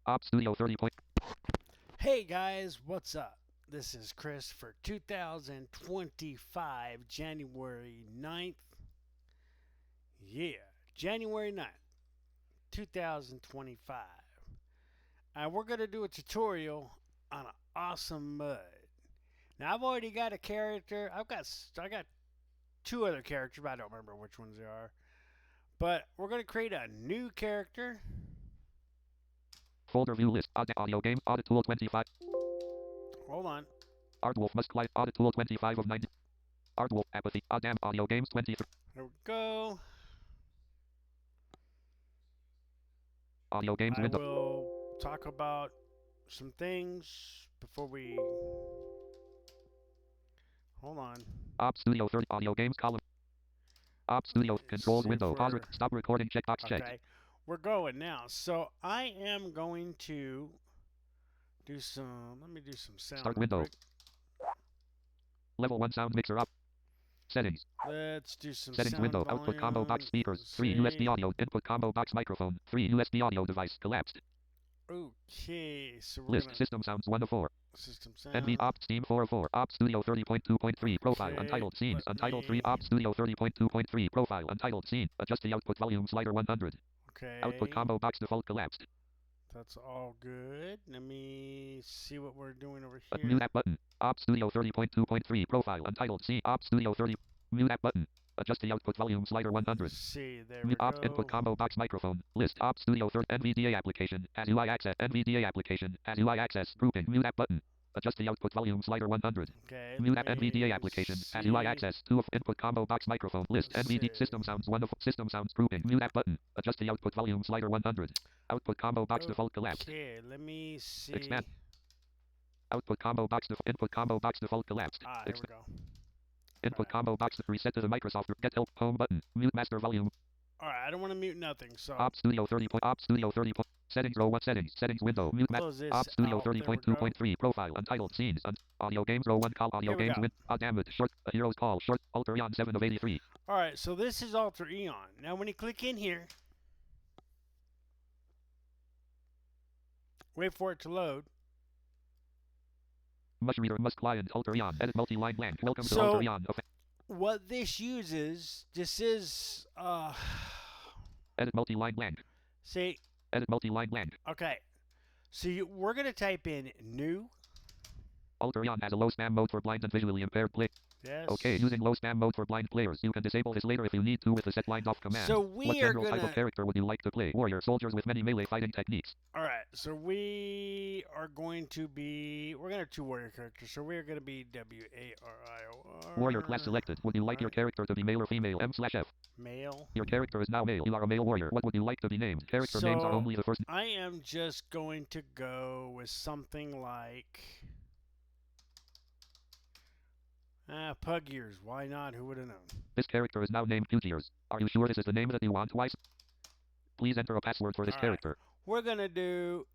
Op Studio 30 point. Hey guys, what's up? This is Chris for 2025, January 9th. Yeah, January 9th, 2025. And we're going to do a tutorial on an awesome mud. Now, I've already got a character. I got two other characters, but I don't remember which ones they are. But we're going to create a new character. Folder view list. Audio game. Audit tool 25. Hold on. Aardwolf must client. Audit tool 25 of 90. Aardwolf apathy. Audam audio games 23. There we go. Audio games I window. will talk about some things before we. Hold on. Op Studio 30 audio games column. Op Studio controls See if window. Pause. we're Stop recording. Checkbox checked. okay. We're going now. So I am going to do some. Let me do some sound. Start window. Level 1 sound mixer up. Settings. Let's do some Settings sound window. volume. Output combo box speakers. Let's 3 see. USB audio. Input combo box microphone. 3 USB audio device. Collapsed. Okay, so we're List. gonna System sounds 1 of 4. system sound. NV Opt Steam 4 of 4. Op Studio 30.2.3 profile. Okay, Untitled scenes. let Untitled me- 3. Op Studio 30.2.3 profile. Untitled scene. Adjust the output volume slider 100. Okay. Output combo box default collapsed. That's all good. Let me see what we're doing over Mute here. app button. Op Studio 30.2.3 profile. Untitled scene. Op Studio 30. Mute app button. Adjust the output volume slider 100. Let's see, there we Mute opt go. input combo box microphone. List Op Studio 30 NVDA application. As UI access. NVDA application. As UI access. Grouping. Mute app button. Adjust the output volume slider 100. Okay. Mute let app me NVDA application. As see. UI access. 2 of input combo box microphone. List Let's NVD see. system sounds 1 of system sounds grouping. Mute app button. Adjust the output volume slider 100. Output combo box default collapsed. Okay, let me see. Expand. Output combo box input combo box default collapsed. Ah, there we go. Input Alright. combo box reset to the Microsoft get help home button. Mute master volume. All right, I don't want to mute nothing, so Op Studio 30 point. Op Studio 30 point. Settings row 1 settings. Settings window. Mute map. close this Op Studio out. There we 30.2.3 profile. Untitled scenes. Audio games row 1 call. Audio Here we games go. win. Damn it. Short. A hero's call. Short. Alter aeon 7 of 83. All right, so this is Alter Eon. Now, when you click in here, wait for it to load. Mush reader must client. Alter aeon. Edit multi-line blank. Welcome to So- Alter aeon. What this uses, this is, Edit multi-line blank. see, Edit multi-line blank. okay. So we're going to type in new. Alter aeon has a low spam mode for blind and visually impaired play. Yes. Okay, using low spam mode for blind players. You can disable this later if you need to with the set lines off command. So we What are general type gonna- of character would you like to play? Warrior, soldiers with many melee fighting techniques. All right, so we are going to be, we're going to have two warrior characters. So we are going to be WARIOR. Warrior class selected. Would you like your character to be male or female? M/F. Male. Your character is now male. You are a male warrior. What would you like to be named? Character names are only the first. I am just going to go with something like Pug Ears. Why not? Who would have known? This character is now named Pugier's. Are you sure this is the name that you want? Twice? Please enter a password for this All right. character. We're gonna do.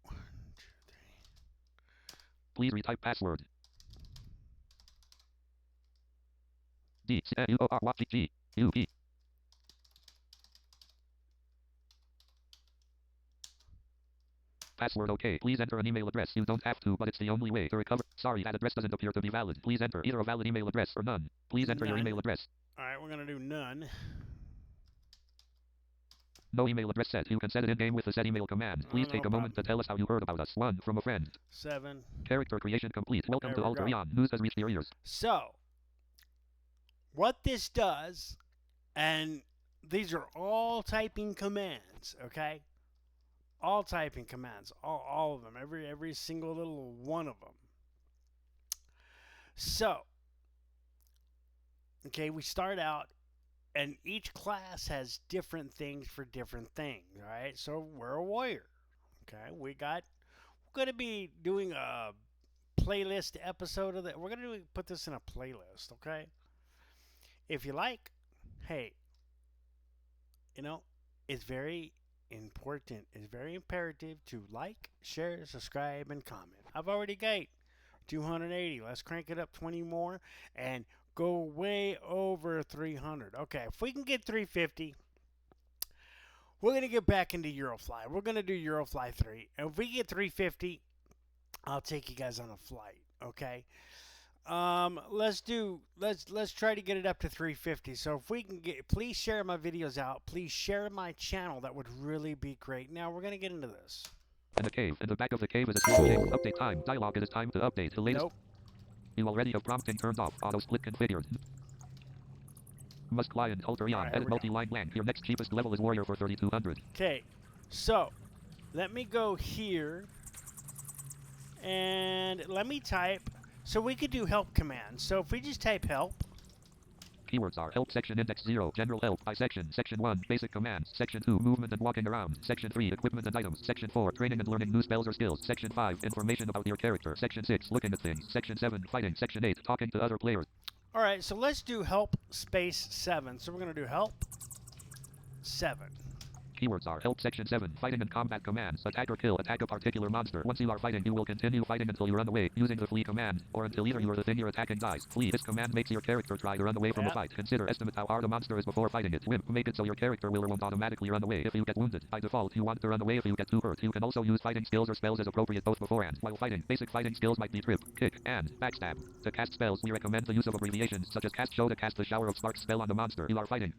1, 2, 3. Please retype password. D-C-U-O-R-Y-G-G-U-P. Password OK. Please enter an email address. You don't have to, but it's the only way to recover. Sorry, that address doesn't appear to be valid. Please enter either a valid email address or none. Please enter your None. email address. All right, we're gonna do none. No email address set. You can set it in-game with the set email command. Please No take a moment to tell us how you heard about us. 1. From a friend. 7. Character creation complete. Welcome There to we Alter go. Eon. News has reached your ears. So, what this does, and these are all typing commands, okay? All typing commands, all of them, every single little one of them. So, okay, we start out, and each class has different things for different things, all right? So we're a warrior, okay? We're going to be doing a playlist episode of that. We're going to put this in a playlist, okay? If you like, hey, it's very important, it's very imperative to like, share, subscribe, and comment. I've already got 280. Let's crank it up 20 more and go way over 300. Okay, if we can get 350, we're going to get back into Eurofly. We're going to do Eurofly 3. And if we get 350, I'll take you guys on a flight, okay? Let's try to get it up to 350. So if we can get, please share my videos out. Please share my channel. That would really be great. Now we're going to get into this. In the cave. In the back of the cave is a small chamber. Update time. Dialog. It is time to update the latest. Nope. You already have prompting turned off. Auto split configured. Must client alter aeon. Alright, Edit multi-line blank. Your next cheapest level is warrior for 3200. Okay, so let me go here and let me type. So we could do help commands. So if we just type help. Keywords are help section index 0, general help by section, section 1, basic commands, section 2, movement and walking around, section 3, equipment and items, section 4, training and learning new spells or skills, section 5, information about your character, section 6, looking at things, section 7, fighting, section 8, talking to other players. All right, so let's do help space 7. So we're going to do help 7. Keywords are help section 7, fighting and combat commands, attack or kill, attack a particular monster. Once you are fighting, you will continue fighting until you run away, using the flee command, or until either you or the thing you're attacking dies. Flee. This command makes your character try to run away from a fight. Consider estimate how hard the monster is before fighting it. Wimp. Make it so your character will or won't automatically run away if you get wounded. By default, you want to run away if you get too hurt. You can also use fighting skills or spells as appropriate both before and while fighting. Basic fighting skills might be trip, kick, and backstab. To cast spells, we recommend the use of abbreviations such as cast show to cast the shower of sparks spell on the monster you are fighting.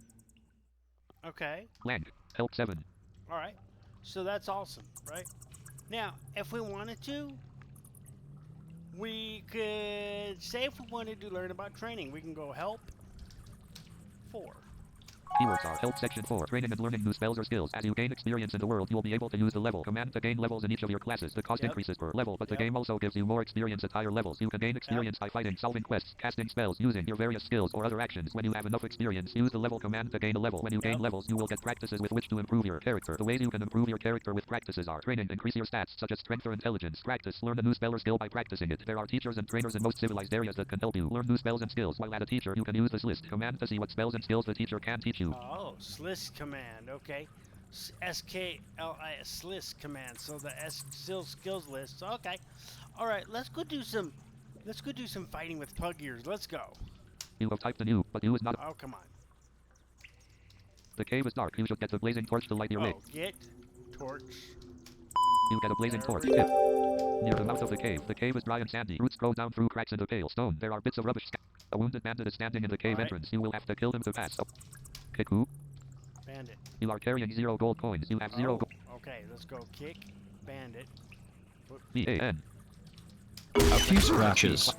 Okay. Blank. Help 7. All right. So that's awesome, right? Now, if we wanted to, we could say if we wanted to learn about training, we can go help 4. Keywords are help section 4, training and learning new spells or skills. As you gain experience in the world, you'll be able to use the level command to gain levels in each of your classes. The cost increases per level, but the game also gives you more experience at higher levels. You can gain experience by fighting, solving quests, casting spells, using your various skills or other actions. When you have enough experience, use the level command to gain a level. When you gain levels, you will get practices with which to improve your character. The ways you can improve your character with practices are training, increase your stats such as strength or intelligence. Practice, learn a new spell or skill by practicing it. There are teachers and trainers in most civilized areas that can help you learn new spells and skills. While at a teacher, you can use this list command to see what spells and skills the teacher can teach you. Oh, list command, okay. SKLIS list command. So the skills list. Okay. All right, let's go do some fighting with pug ears. Let's go. You have typed a new, but you is not. Oh, come on. The cave is dark. You should get the blazing torch to light your way. Get torch. You get a blazing torch. Hit. Near the mouth of the cave. The cave is dry and sandy. Roots grow down through cracks in the pale stone. There are bits of rubbish. A wounded bandit is standing in the cave entrance. You will have to kill him to pass. Oh. Kick who? Bandit. You are carrying 0 gold coins. You have 0 gold. Okay, let's go kick bandit. B-A-N. A few scratches.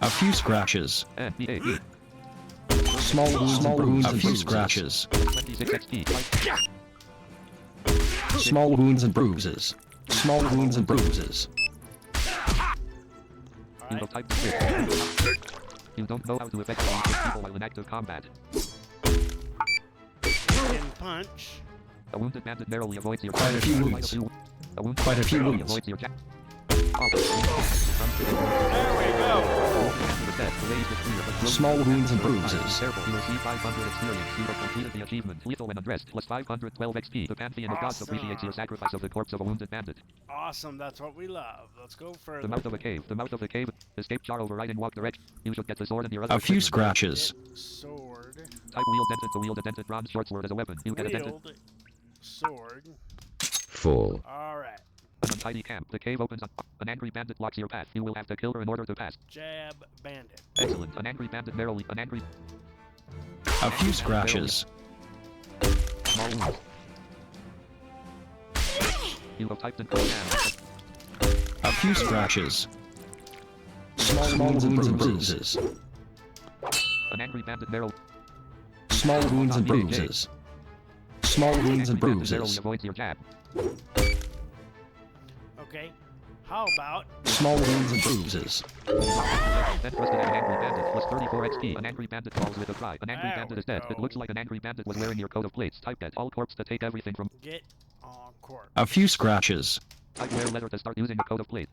A few scratches. N-B-A-E. Small wounds and few scratches. 26 XP. Small wounds and bruises. Small wounds and bruises. You have typed kick. You don't know how to effectively hit people while in active combat. And punch. A wounded bandit narrowly avoids your Quite a few wounds. Quite a few wounds. Avoids your There we go. Small wounds and bruises. Careful, you receive 500 experience. You have completed the achievement. Lethal when undressed, plus 512 XP. The pantheon of gods appreciates your sacrifice of the corpse of a wounded bandit. Awesome, that's what we love. Let's go further. The mouth of a cave. The mouth of the cave. Escape char overriding walk direction. You should get the sword in your other A few equipment. scratches. Sword. Type wheel dented to wield a dented bronze short sword as a weapon. You get a dented. Wield. Sword. Full. Alright. An untidy camp. The cave opens up. An angry bandit blocks your path. You will have to kill her in order to pass. Jab bandit. Excellent. An angry bandit narrowly. An angry. A few scratches. Small wounds. You have typed in command. A few scratches. Small wounds and bruises. An angry bandit narrow. Small wounds and bruises. Small wounds and Narrowly bruises. avoids your jab. Okay. How about Small wounds and bruises. Then trusted an angry bandit plus 34 XP. An angry bandit falls with a cry. An angry There bandit we is dead. go. It looks like an angry bandit was wearing your coat of plates. Type that. All corpse to take everything from. get on court? A few scratches. Type wear leather to start using the coat of plate.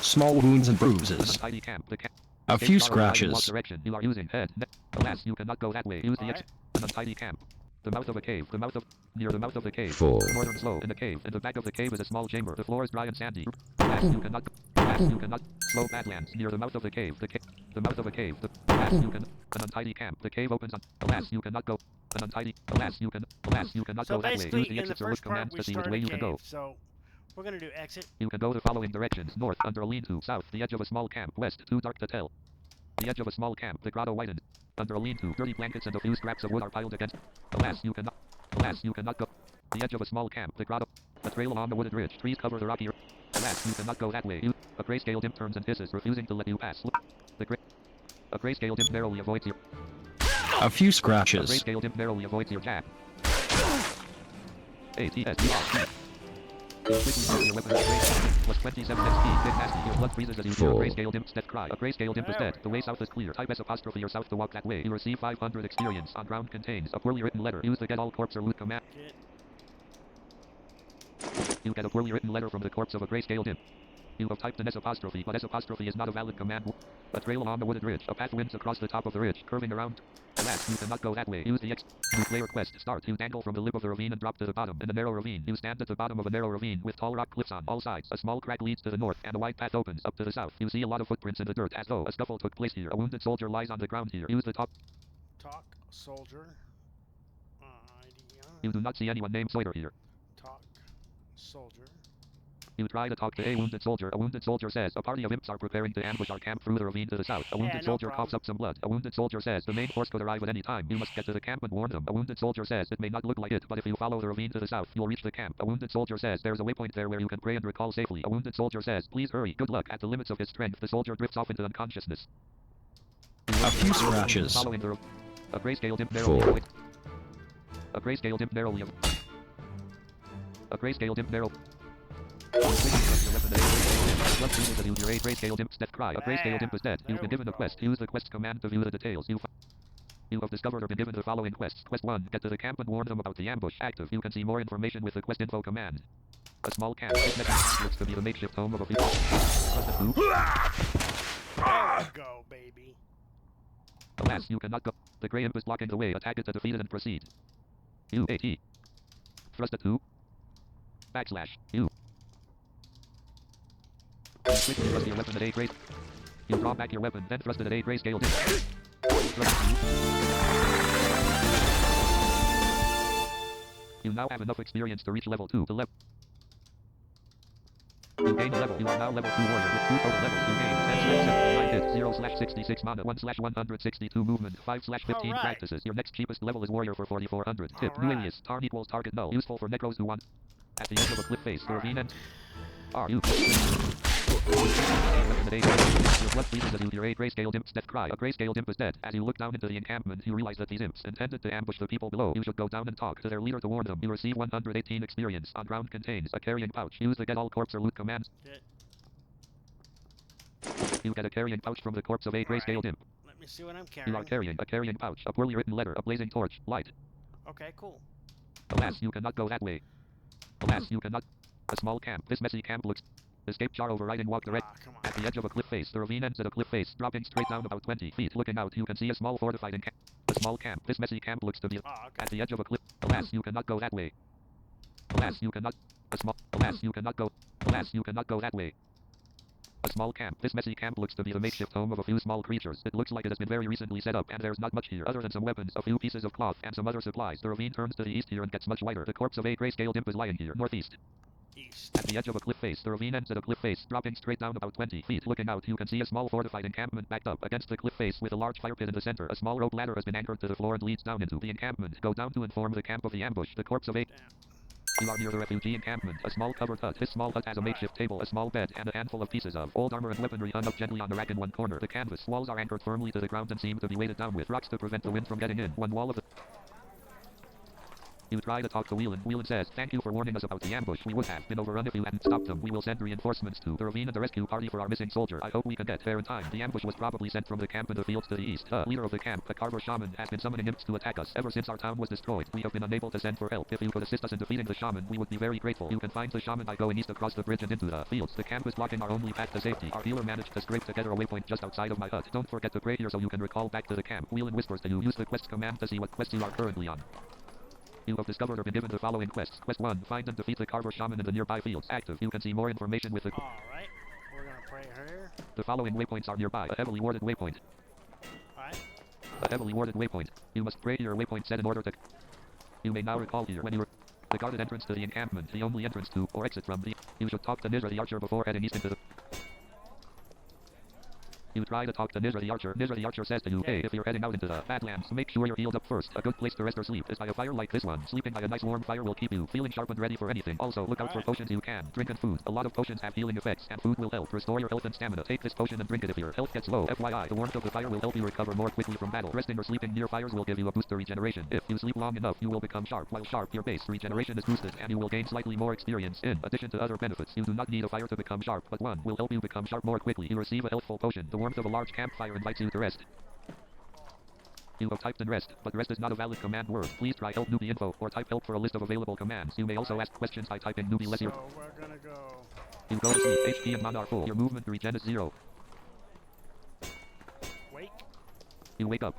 Small wounds and An bruises. untidy camp. The camp. A few scratches. Direction. You are using head. Alas, you cannot go that way. Use the Alright. exit. An untidy camp. The mouth of a cave. The mouth of. Near the mouth of the cave. Full. Northern slow. In the cave. In the back of the cave is a small chamber. The floor is dry and sandy. Alas, you cannot. Alas, you cannot. Slow badlands near the mouth of the cave. The mouth of a cave. Alas, you can. An untidy camp. The cave opens on. Alas, you cannot go. An untidy. Alas, you can. Alas, you cannot So go that way. basically, Use the in the exits or look first part, commands we to see which start way a you can go. cave. So we're gonna do exit. You can go the following directions: north, under a lean-to; south, the edge of a small camp; west, too dark to tell. The edge of a small camp. The grotto widened. Under a lean-to, dirty blankets and a few scraps of wood are piled against. Alas, you cannot. Alas, you cannot go. The edge of a small camp. The grotto. A trail along the wooded ridge. Trees cover the rocky. Alas, you cannot go that way. A grayscale imp turns and hisses, refusing to let you pass. A grayscale imp narrowly avoids your. A few A scratches. grayscale imp narrowly avoids your jab. ATS. You quickly throw your weapon at grayscale. Plus 27 XP. Big nasty. Your blood freezes as you hear a grayscale imp's death cry. A grayscale imp is dead. The way south is clear. Type S apostrophe or south to walk that way. You receive 500 experience. On ground contains a poorly written letter. Use the get all corpse or loot command. You get a poorly written letter from the corpse of a grayscale imp. You have typed an S apostrophe, but S apostrophe is not a valid command. A trail along the wooded ridge. A path winds across the top of the ridge, curving around. Alas, you cannot go that way. Use the X. New player quest. Start. You dangle from the lip of the ravine and drop to the bottom. In a narrow ravine, you stand at the bottom of a narrow ravine with tall rock cliffs on all sides. A small crack leads to the north, and a wide path opens up to the south. You see a lot of footprints in the dirt, as though a scuffle took place here. A wounded soldier lies on the ground here. Use the talk Soldier. You do not see anyone named Sawyer here. Talk soldier. You try to talk to a wounded soldier. A wounded soldier says, a party of imps are preparing to ambush our camp through the ravine to the south. A wounded soldier coughs up some blood. A wounded soldier says, the main force could arrive at any time. You must get to the camp and warn them. A wounded soldier says, it may not look like it, but if you follow the ravine to the south, you'll reach the camp. A wounded soldier says, there's a waypoint there where you can pray and recall safely. A wounded soldier says, please hurry. Good luck. At the limits of his strength, the soldier drifts off into unconsciousness. A few scratches. Following the a grayscale imp narrowly avoids. A grayscale imp narrowly A grayscale imp narrow. Your grayscale imp's death cry. A grayscale imp is dead. You've been given a quest. Use the quest command to view the details. You have discovered or been given the following quests. Quest 1. Get to the camp and warn them about the ambush. Active. You can see more information with the quest info command. A small camp. This message looks to be the makeshift home of a people. There we go, baby. Alas, you cannot go. The gray imp is blocking the way. Attack it to defeat it and proceed. UAT. Thrust it to. Backslash. U. Quickly thrust your weapon at a great. You draw back your weapon, then thrust it at a grayscale imp. You now have enough experience to reach level 2 to level. You gain level. You are now level 2 warrior with 2 total levels. You gain 10/79 hit, 0/66 mana, 1/162 movement, 5/15 Alright. practices. Your next cheapest level is warrior for 4400. Tip. New Alright. alias. Tarn equals target null. Useful for necros who want. At the edge of a cliff face, the ravine and. Are you? Your blood freezes as you hear a grayscale imp's death cry. A grayscale imp is dead. As you look down into the encampment, you realize that these imps intended to ambush the people below. You should go down and talk to their leader to warn them. You receive 118 experience. On ground contains a carrying pouch. Use the get all corpse or loot command. You get a carrying pouch from the corpse of a grayscale imp. Let me see what I'm carrying. You are carrying a carrying pouch, a poorly written letter, a blazing torch, light. Okay, cool. Alas, you cannot go that way. Alas, you cannot. A small camp. This messy camp looks. Escape jar overriding walk direct. Come on. At the edge of a cliff face, the ravine ends at a cliff face, dropping straight down about 20 feet. Looking out, you can see a small fortified camp. A small camp. This messy camp looks to be Okay. at the edge of a cliff. Alas, you cannot go that way. Alas, you cannot. A small. Alas, you cannot go. Alas, you cannot go that way. A small camp. This messy camp looks to be the makeshift home of a few small creatures. It looks like it has been very recently set up, and there's not much here other than some weapons, a few pieces of cloth, and some other supplies. The ravine turns to the east here and gets much wider. The corpse of a grayscale imp is lying here, northeast. East. At the edge of a cliff face, the ravine ends at a cliff face, dropping straight down about 20 feet. Looking out, you can see a small fortified encampment backed up against the cliff face with a large fire pit in the center. A small rope ladder has been anchored to the floor and leads down into the encampment. Go down to inform the camp of the ambush. The corpse of a... You are near the refugee encampment. A small covered hut. This small hut has a makeshift table, a small bed, and a handful of pieces of old armor and weaponry hung up gently on the rack in one corner. The canvas walls are anchored firmly to the ground and seem to be weighted down with rocks to prevent the wind from getting in. One wall of the... You try to talk to Whelan. Whelan says, thank you for warning us about the ambush. We would have been overrun if you hadn't stopped them. We will send reinforcements to the ravine and the rescue party for our missing soldier. I hope we can get there in time. The ambush was probably sent from the camp in the fields to the east. The leader of the camp, a carver shaman, has been summoning imps to attack us. Ever since our town was destroyed, we have been unable to send for help. If you could assist us in defeating the shaman, we would be very grateful. You can find the shaman by going east across the bridge and into the fields. The camp is blocking our only path to safety. Our healer managed to scrape together a waypoint just outside of my hut. Don't forget to pray here so you can recall back to the camp. Whelan whispers to you. Use the quest command to see what quest you are currently on. You have discovered or been given the following quests. Quest 1. Find and defeat the carver shaman in the nearby fields. Active. You can see more information with the... Alright. We're gonna pray right here. The following waypoints are nearby. A heavily warded waypoint. Alright. A heavily warded waypoint. You must pray to your waypoint set in order to... You may now recall here when you were... The guarded entrance to the encampment, the only entrance to or exit from the... You should talk to Nizra the archer before heading east into the... You try to talk to Nizra the archer. Nizra the archer says to you, hey, if you're heading out into the Badlands, make sure you're healed up first. A good place to rest or sleep is by a fire like this one. Sleeping by a nice warm fire will keep you feeling sharp and ready for anything. Also, look out for potions you can drink and food. A lot of potions have healing effects, and food will help restore your health and stamina. Take this potion and drink it if your health gets low. FYI, the warmth of the fire will help you recover more quickly from battle. Resting or sleeping near fires will give you a boost to regeneration. If you sleep long enough, you will become sharp. While sharp, your base regeneration is boosted, and you will gain slightly more experience. In addition to other benefits, you do not need a fire to become sharp, but one will help you become sharp more quickly. You receive a healthful potion. The warmth of a large campfire invites you to rest. You have typed in rest, but rest is not a valid command word. Please try help newbie info, or type help for a list of available commands. You may also ask questions by typing newbie less your... So we're gonna go. You go to sleep. HP and mana are full. Your movement regen is 0. Wake. You wake up.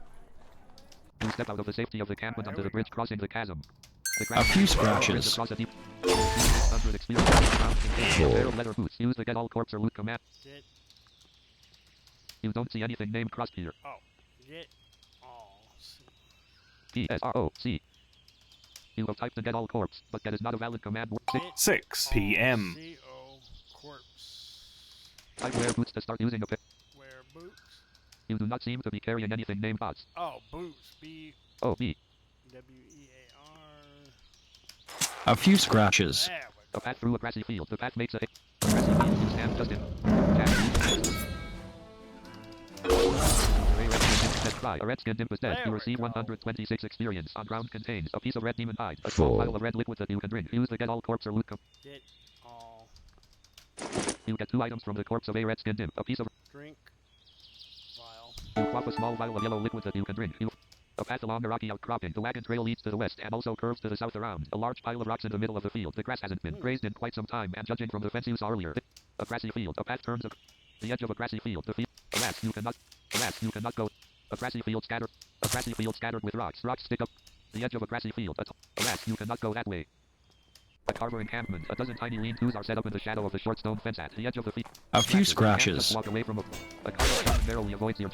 You step out of the safety of the camp and onto the bridge crossing the chasm. The A few scratches. across a deep... 100 experience. Barrel leather boots. Use the get all corpse or loot command. Get. You don't see anything named crossed here. Oh. Get all. PSROC. You have typed in get all corpse, but that is not a valid command word. Get 6 p.m. CO corpse. Type wear boots to start using a pick. Wear boots. You do not seem to be carrying anything named bots. Oh, boots. B. Oh, B. W-E-A-R. A few scratches. There we A go. path through a grassy field. The path makes a grassy field. You stand just in. A red-skinned imp is dead. There You we receive go. 126 experience. On ground contains a piece of red demon hide. A small Full. pile of red liquid that you can drink. Use the get all corpse or loot Get all. You get 2 items from the corpse of a red-skinned imp. A piece of... Drink. Vial. You quaff a small vial of yellow liquid that you can drink. A path along a rocky outcropping. The wagon trail leads to the west and also curves to the south around. A large pile of rocks in the middle of the field. The grass hasn't been grazed in quite some time, and judging from the fence you saw earlier, a grassy field. A path turns the edge of a grassy field. The field. Alas, you cannot go. A grassy field scattered. A grassy field scattered with rocks. Rocks stick up the edge of a grassy field. Alas, you cannot go that way. A carver encampment. A dozen tiny lean-tos are set up in the shadow of the short stone fence at the edge of the field. A few You can't scratches. just walk away from a carver shot narrowly avoids your...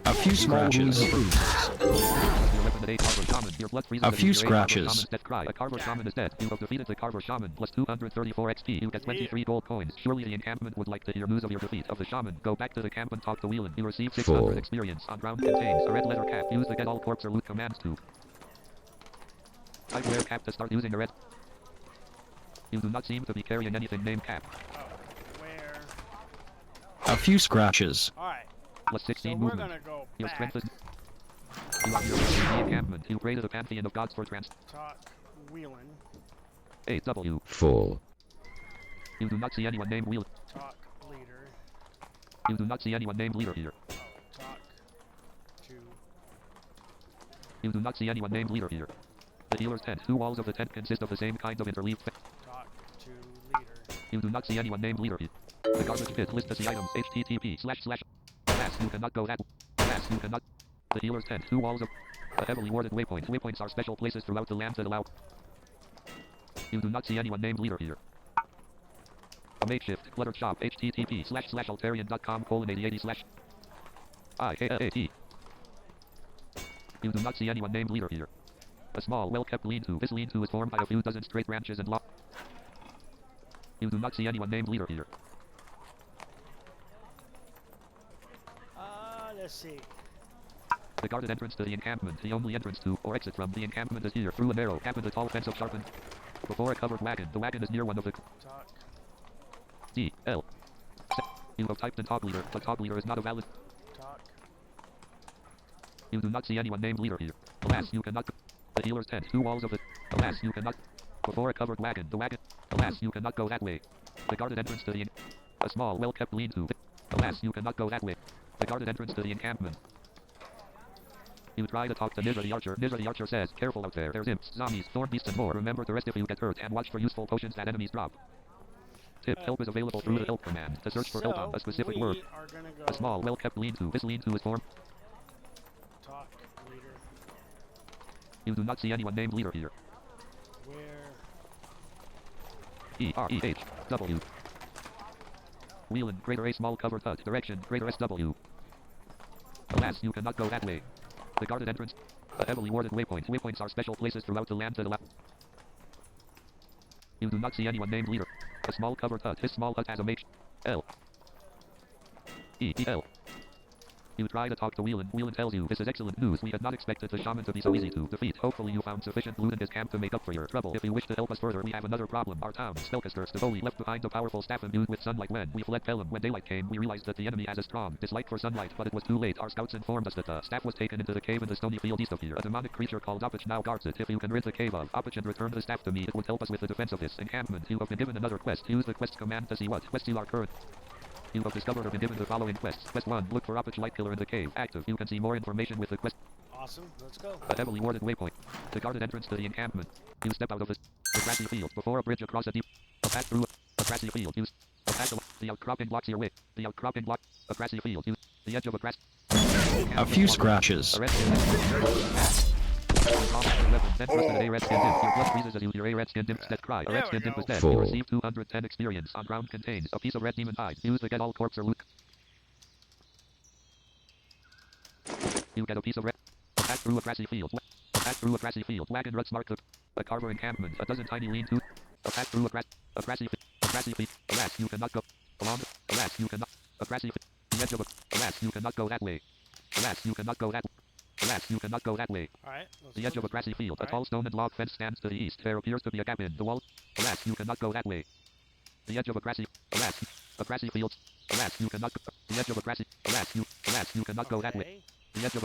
A few small wounds and bruises. A few scratches. A carver shaman is dead. You have defeated the carver shaman plus 234 XP. You get 23 gold coins. Surely the encampment would like to hear news of your defeat of the shaman. Go back to the camp and talk to Whelan. You receive 600 Full. experience. On ground contains a red leather cap. Use the get all corpse or loot commands to. Type wear cap to start using a red. You do not seem to be carrying anything named cap. Oh, where? A few scratches. Alright. Plus 16 So we're movement. gonna go Your back. strength is... You are here in the encampment. You pray to the pantheon of gods for trans... Talk Wheelan. 8W. Full. You do not see anyone named Wheel. Talk leader. You do not see anyone named leader here. Oh, talk to. You do not see anyone named leader here. The healer's tent. 2 walls of the tent consist of the same kind of interleaved... Talk to leader. You do not see anyone named leader here. The garbage pit lists the items. HTTP// Alas, you cannot go that... Alas, you cannot... The healer's tent. 2 walls of... A heavily warded waypoint. Waypoints are special places throughout the land that allow... You do not see anyone named leader here. A makeshift cluttered shop. http//altarian.com:8080/ IKAT. You do not see anyone named leader here. A small, well-kept lean-to. This lean-to is formed by a few dozen straight branches and You do not see anyone named leader here. Let's see. The guarded entrance to the encampment. The only entrance to or exit from the encampment is here through a narrow gap in the tall fence of sharpened. Before a covered wagon. The wagon is near one of the... Talk. D. L. You have typed in talk leader, but talk leader is not a valid... Talk. You do not see anyone named leader here. Alas, you cannot... The healer's tent. 2 walls of it. Alas, you cannot... Before a covered wagon. The wagon... Alas, you cannot go that way. The guarded entrance to the... A small, well-kept lean-to. Alas, you cannot go that way. The guarded entrance to the encampment. You try to talk to Nizra the archer. Nizra the archer says, careful out there. There's imps, zombies, thorn beasts and more. Remember to rest if you get hurt and watch for useful potions that enemies drop. Tip, help is available through the help command. To search for help on a specific we word. Are gonna go A small, well-kept lean-to. This lean-to is formed... talk leader. You do not see anyone named leader here. Where? E-R-E-H-W. Whelan, greater A small covered hut. Direction, greater SW. Alas, you cannot go that way. The guarded entrance. A heavily warded waypoint. Waypoints are special places throughout the land that allow... You do not see anyone named leader. A small covered hut. This small hut has a mage. L. E. E. L. You try to talk to Whelan. Whelan tells you, this is excellent news. We had not expected the shaman to be so easy to defeat. Hopefully you found sufficient loot in his camp to make up for your trouble. If you wish to help us further, we have another problem. Our town, Spellcaster Stivoli, left behind a powerful staff imbued with sunlight. When we fled Pelham, when daylight came, we realized that the enemy has a strong dislike for sunlight, but it was too late. Our scouts informed us that the staff was taken into the cave in the stony field east of here. A demonic creature called Opich now guards it. If you can rid the cave of Opich and return the staff to me, it would help us with the defense of this encampment. You have been given another quest. Use the quest command to see what quests you are current. You have discovered or been given the following quests. Quest 1, look for Opich Light Killer in the cave. Active. You can see more information with the quest. Awesome. Let's go. A heavily warded waypoint. The guarded entrance to the encampment. You step out of the grassy field before a bridge across a deep... A path through a grassy field. Use a path along... The outcropping blocks your way. The outcropping block... A grassy field. Use the edge of a grass... A few scratches. A red skin. Then trusted an A red skin dimp. Your blood freezes as you hear A red skin dimp dead cry. A red skin dimp is dead. Full. You receive 210 experience. On ground contains a piece of red demon hide. Use the get all corpse or loot. You get a piece of red. Pass through a grassy field. Pass through a grassy field. Wagon ruts mark a carver encampment. A dozen tiny lean-to. A path through a grassy field. Alas, you cannot go. Along. Alas, you cannot. A grassy field. The edge of a. Alas, you cannot go that way. Alas, you cannot go that way. Alas, you cannot go that way. Alright. The edge of a grassy field. A tall stone and log fence stands to the east. There appears to be a gap in the wall. Alas, you cannot go that way. The edge of a grassy. Alas, a grassy field. Alas, you cannot go. The edge of a grassy. Alas, you cannot go that way. The edge of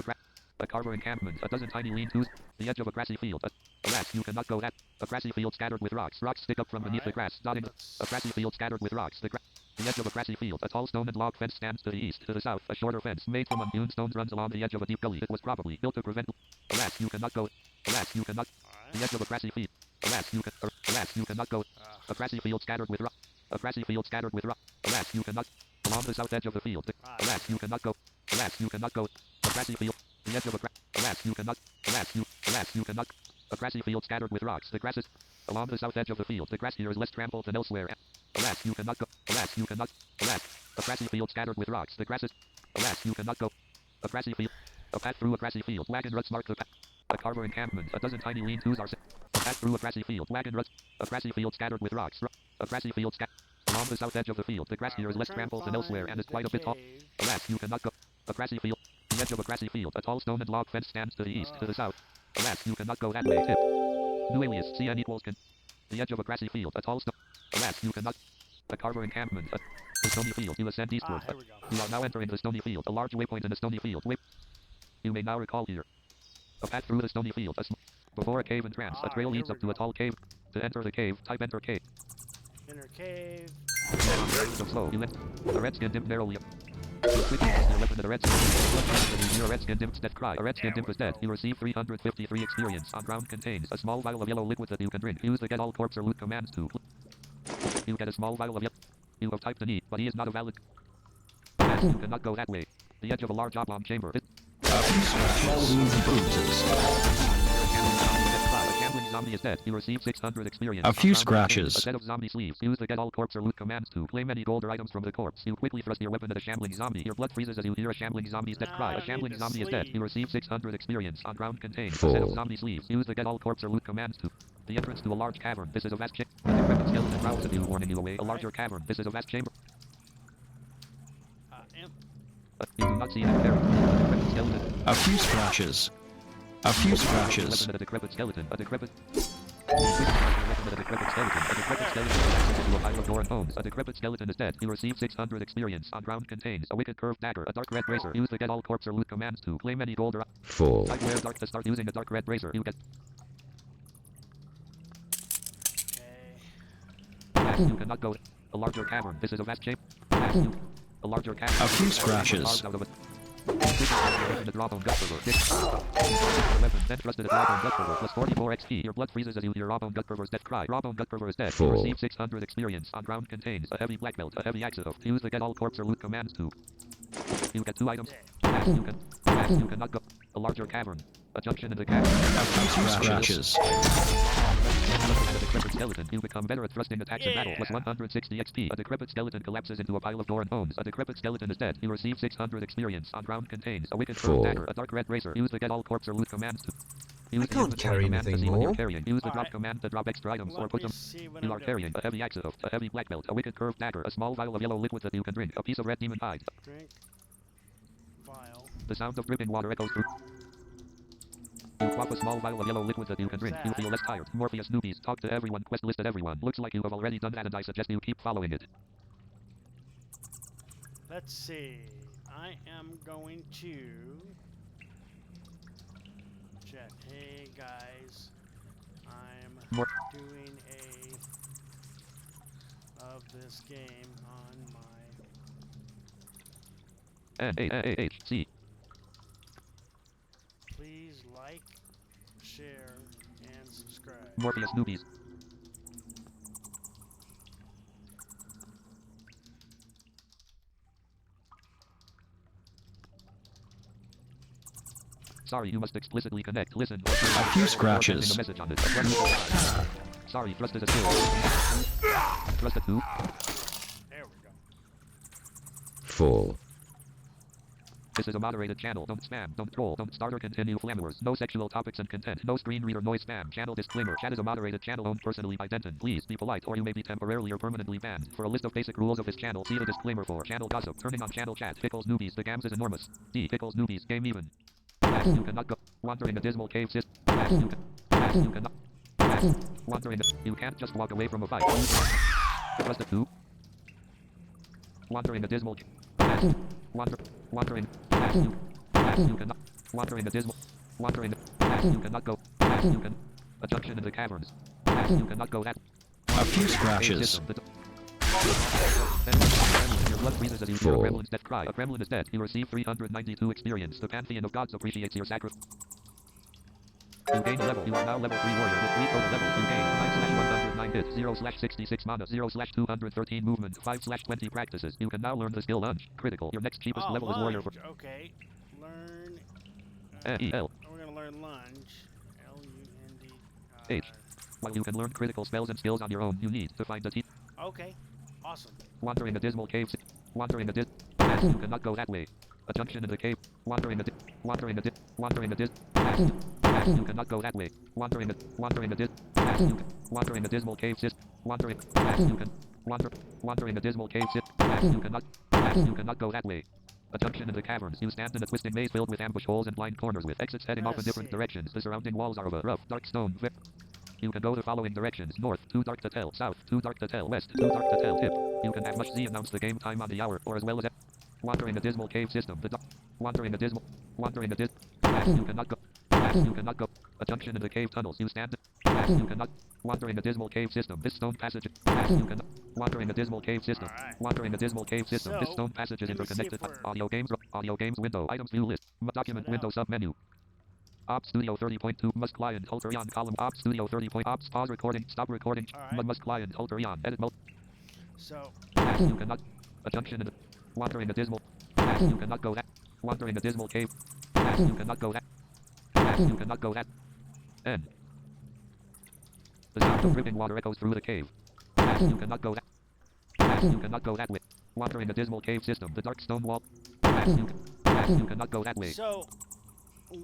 a carver encampment. A dozen tiny lean-tos. The edge of a grassy field. Alas, you cannot go that. A grassy field scattered with rocks. Rocks stick up from beneath the grass, dotting. A grassy field scattered with rocks. The edge of a grassy field. A tall stone and log fence stands to the east. To the south, a shorter fence made from unhewn stones runs along the edge of a deep gully. It was probably built to prevent. Alas, you cannot go. Alas, you cannot. The edge of a grassy field. Alas, you cannot go. A grassy field scattered with rock. A grassy field scattered with rock. Alas, you cannot. Along the south edge of the field. Alas, you cannot go. Alas, you cannot go. A grassy field. The edge of a alas, you cannot. Alas, you cannot. A grassy field scattered with rocks. The grass is along the south edge of the field. The grass here is less trampled than elsewhere. Alas, you cannot go. Alas, you cannot. Alas, a grassy field scattered with rocks. The grass is. Alas, you cannot go. A grassy field. A path through a grassy field. Wagon ruts mark the path. A carver encampment. A dozen tiny lean-tos are set. A path through a grassy field. Wagon ruts. A grassy field scattered with rocks. A grassy field along the south edge of the field. The grass here is less trampled than elsewhere and is quite a bit tall. Alas, you cannot go. A grassy field. The edge of a grassy field. A tall stone and log fence stands to the east. To the south. Alas, you cannot go that way. Tip. New alias. CN equals can. The edge of a grassy field. A tall stone. Alas, you cannot. A carver encampment. The stony field. You ascend eastward. Here we go. You are now entering the stony field. A large waypoint in the stony field. You may now recall here. A path through the stony field. Before a cave entrance. A trail leads up to a tall cave. To enter the cave, type enter cave. Inner cave. So slow. You enter. A redskin dimp narrowly. You quickly use your weapon at a redskin. Your redskin dimp's dead cry. A redskin dimp is dead. You receive 353 experience. On ground contains a small vial of yellow liquid that you can drink. Use the get all corpse or loot commands to. You get a small vial of yellow. You have typed an E, but E is not a valid. Yes, you cannot go that way. The edge of a large oblong chamber. Small wounds and bruises. A gambling zombie is dead. You receive 600 experience. A few scratches. A set of zombie sleeves. Use the get all corpse or loot commands to claim any gold or items from the corpse. You quickly thrust your weapon at a shambling zombie. Your blood freezes as you hear a shambling zombie's dead cry. A shambling zombie is dead. You receive 600 experience. On ground contains a set of zombie sleeves. Use the get all corpse or loot commands to. The entrance to a large cavern. This is a vast chamber. A decrepit skeleton growls at you, warning you away. A larger cavern. This is a vast chamber. You do not see any cavern. A decrepit skeleton. A few scratches. A few scratches. A decrepit skeleton. A decrepit. A decrepit skeleton. A decrepit skeleton is into a pile of gore and bones. A decrepit skeleton is dead. You receive 600 experience. On ground contains a wicked curved dagger. A dark red razor. Use the get all corpse or loot commands to claim any gold or. Full. Type where dark to start using a dark red razor. You get. Yes, you cannot go. A larger cavern. This is a vast chamber. Yes, you. A larger cavern. A few scratches. Then trusted a Rawbone Gut Perver plus 44 XP. Your blood freezes as you hear Rawbone Gut Perver's death cry. Rawbone Gut Perver is dead. You receive 600 experience. On ground contains a heavy black belt, a heavy axe of. Use the get all corpse or loot commands to. You get 2 items. Yes, you can. Yes, you cannot go. A larger cavern. A junction in the cavern. Scratches. A decrepit skeleton. You become better at thrusting attacks in battle. Plus Yeah. 160 XP. A decrepit skeleton collapses into a pile of gore and bones. A decrepit skeleton is dead. You receive 600 experience. On ground contains a wicked curved Full. dagger. A dark red razor. Use the get all corpse or loot commands to use the can't inventory carry command to anything see what you're more. carrying. Use the drop Alright. command to drop extra items or Let put me them. see what You I'm are doing. carrying a heavy axe of a heavy black belt, a wicked curved dagger, a small vial of yellow liquid that you can drink, a piece of red demon hide. Drink. Vial. The sound of dripping water echoes through. You quaff a small vial of yellow liquid that you can drink. You That. feel less tired. Morpheus newbies. Talk to everyone. Quest listed everyone. Looks like you have already done that and I suggest you keep following it. Let's see. I am going to check. Hey guys, I'm More. doing a of this game on my. N-A-H-C. Please like, share, and subscribe. Morpheus newbies. Sorry, you must explicitly connect. Listen. A few scratches. A message on this. Sorry, thrust is a skill. Thrust it 2. There we go. Full. This is a moderated channel. Don't spam, don't troll, don't start or continue flammers. No sexual topics and content. No screen reader noise spam. Channel disclaimer. Chat is a moderated channel owned personally by Denton. Please be polite or you may be temporarily or permanently banned. For a list of basic rules of this channel, see the disclaimer for channel gossip. Turning on channel chat. Pickles newbies. The gams is enormous. D. Pickles newbies. Game even. You cannot go. Wandering a dismal cave system. You cannot. Wandering. You can't just walk away from a fight. Thrust it 2. Wandering a dismal. Wandering. You cannot. Wandering a dismal. Wandering. You cannot go. You can. A junction in the caverns. You cannot go that. A few scratches. Your blood freezes as you hear a Full. gremlin's death cry. A gremlin is dead. You receive 392 experience. The pantheon of gods appreciates your sacrifice. You gain a level. You are now level 3 warrior with 3 total levels. You gain 9/109 hits, 0/66 mana, 0/213 movement, 5/20 practices. You can now learn the skill lunge. Critical. Your next cheapest level is warrior for lunge. Okay. Learn. E-L. We're gonna learn lunge. L-U-N-D. H. While you can learn critical spells and skills on your own, you need to find the teeth. Okay. Awesome. Wandering a dismal cave. Wandering a You cannot go that way. A junction in the cave. Wandering a Wandering a You cannot go that way. Wandering a Wandering a dismal cave. Wandering. You can. Wandering a dismal cave. You cannot. You cannot go that way. A junction in the caverns. You stand in a twisting maze filled with ambush holes and blind corners with exits heading off in different directions. The surrounding walls are of a rough, dark stone. You can go the following directions. North, too dark to tell. South, too dark to tell. West, too dark to tell. Tip. You can have mushz announce the game time on the hour, or as well as wandering a dismal cave system. Wandering a dismal. You cannot go. You cannot go. A junction in the cave tunnels. You stand. You cannot. Wandering a dismal cave system. This stone passage. You cannot. Wandering a dismal cave system. Alright. Wandering a dismal cave system. This So, stone passage is let me see interconnected. if we're- Audio games window. Items view list. Document So now- window submenu. Ops Studio 30.2 must client alter eon column Ops Studio 30. Ops pause recording stop recording Alright. must client alter eon edit mode. So, You cannot. A junction in the wandering a dismal. You cannot go that. Wandering a dismal cave. You cannot go that. You cannot go that. N. The sound of dripping water echoes through the cave. You cannot go that. You cannot go that way. Wandering a dismal cave system. The dark stone wall. You cannot go that way. so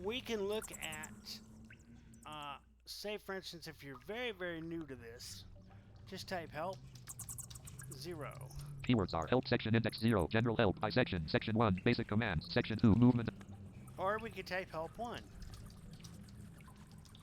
we can look at, say for instance, if you're very, very new to this, just type help 0. Keywords are help section index 0 general help by section section 1 basic commands section 2 movement. Or we could type help 1.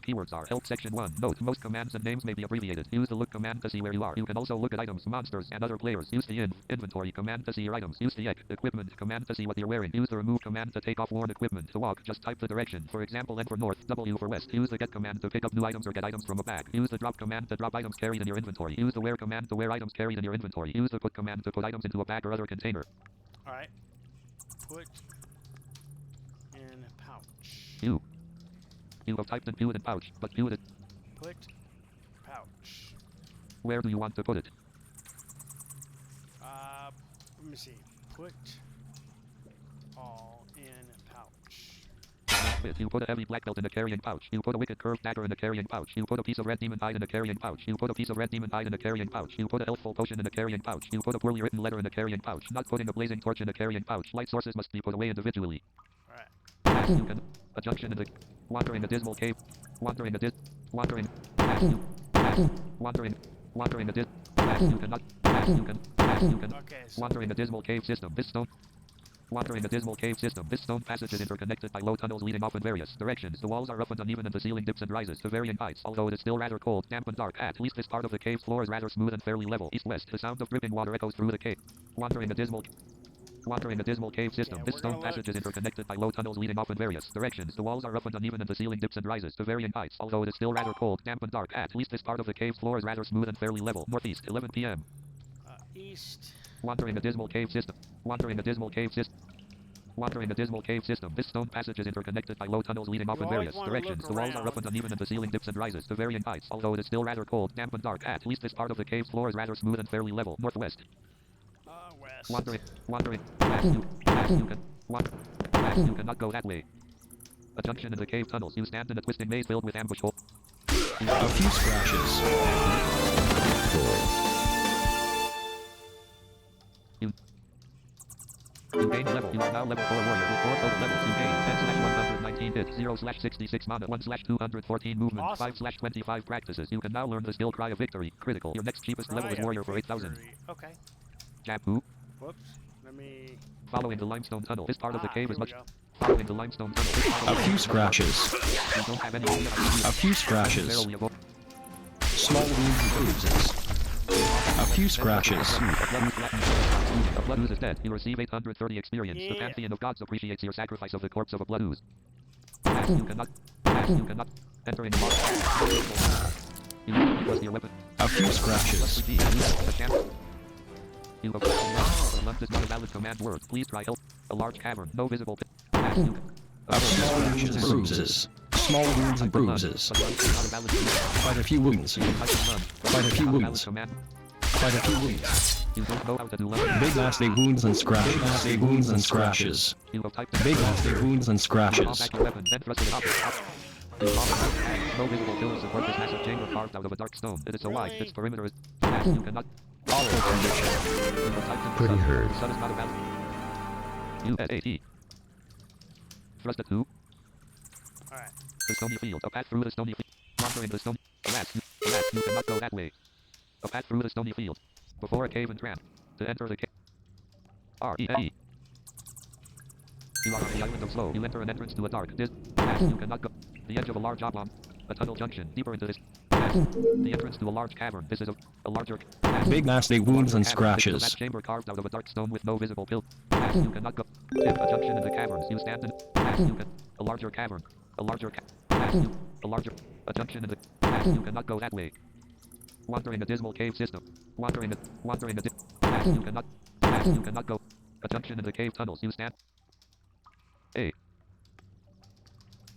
Keywords are help section 1. Note, most commands and names may be abbreviated. Use the look command to see where you are. You can also look at items, monsters, and other players. Use the inventory command to see your items. Use the equipment command to see what you're wearing. Use the remove command to take off worn equipment. To walk, just type the direction. For example, N for north, W for west. Use the get command to pick up new items or get items from a bag. Use the drop command to drop items carried in your inventory. Use the wear command to wear items carried in your inventory. Use the put command to put items into a bag or other container. Alright. Put in pouch. You have typed in pew and pouch, but pew it. Put pouch. Where do you want to put it? Let me see. Put all in pouch. fit. You put a heavy black belt in a carrying pouch. You put a wicked curved dagger in a carrying pouch. You put a piece of red demon hide in a carrying pouch. You put a piece of red demon hide in a carrying pouch. You put a healthful potion in a carrying pouch. You put a poorly written letter in a carrying pouch. Not putting a blazing torch in a carrying pouch. Light sources must be put away individually. Alright. You can a junction in the wandering a dismal cave. Wandering a wandering wandering a you cannot you can Okay, so wandering a dismal cave system. This stone wandering a dismal cave system. This stone passage is interconnected by low tunnels leading off in various directions. The walls are rough and uneven and the ceiling dips and rises to varying heights. Although it is still rather cold, damp and dark, at least this part of the cave floor is rather smooth and fairly level. East-west, the sound of dripping water echoes through the cave. Wandering a dismal cave system. Yeah, This we're stone gonna look. passage is interconnected by low tunnels leading off in various directions. The walls are rough and uneven and the ceiling dips and rises to varying heights. Although it is still rather cold, damp and dark, at least this part of the cave floor is rather smooth and fairly level. Northeast, 11 p.m. East. Wandering a dismal cave system. Wandering a dismal cave system. Wandering a dismal cave system. This stone passage is interconnected by low tunnels leading off You in always various wanna directions. look The walls are rough around. and uneven and the ceiling dips and rises to varying heights. Although it is still rather cold, damp and dark, at least this part of the cave floor is rather smooth and fairly level. Northwest. West. Wandering. You cannot go that way. A junction in the cave tunnels. You stand in a twisting maze filled with ambush hole. A few scratches. You gain level. You are now level 4 warrior with 4 total levels. You gain 10/119 hits, 0/66 mana, 1/214 movement, Awesome. 5/25 practices. You can now learn the skill Cry of Victory. Critical. Your next cheapest level is Cry of warrior for 8,000. Victory. Okay. Jabu. Whoops. Let me. Following the limestone tunnel. This part of the cave here is we much. go. Following the limestone tunnel. This part of A the few cave is much scratches. You don't have any. A few scratches. Barely avoid. Small wounds and bruises. A few scratches. A blood ooze is dead. You receive 830 experience. The Yeah. pantheon of gods appreciates your sacrifice of the corpse of a blood ooze. You cannot enter in the mark. You because your weapon. A few scratches. You have left is not a valid command word. Please try help. A large cavern. No visible pit. A few scratches and bruises. Small wounds and bruises. Quite a few wounds. Quite a few wounds. Quite a few wounds. You don't know how to do Big lasting wounds and scratches. Big lasting wounds and scratches. You have typed Big lasting wounds and scratches. back your weapon, then thrust it up. No visible pillars support this massive chamber carved out of a dark stone. It is so wide, its perimeter is. You cannot. Auto condition. You have typed in the Pretty sun. hurt. The sun is not a valid. USAT. Thrust it to Alright. the stony field. A path through the stony field. Wandering the stone. Alas, you cannot go that way. A path through the stony field. Before a cave and tramp. To enter the cave. R-E-A-E. You are on the island of Slow. You enter an entrance to a dark You cannot go. The edge of a large oblong. A tunnel junction. Deeper into this. The entrance to a large cavern. This is a larger. Big nasty wounds and This is a scratches. vast chamber carved out of a dark stone with no visible pill. You cannot go. Tip a junction in the caverns. You stand in. You can. A larger cavern. A larger a larger. A junction in the. You cannot go that way. Wandering a dismal cave system. Wandering a. You cannot. You cannot go. A junction in the cave tunnels. You stand. A.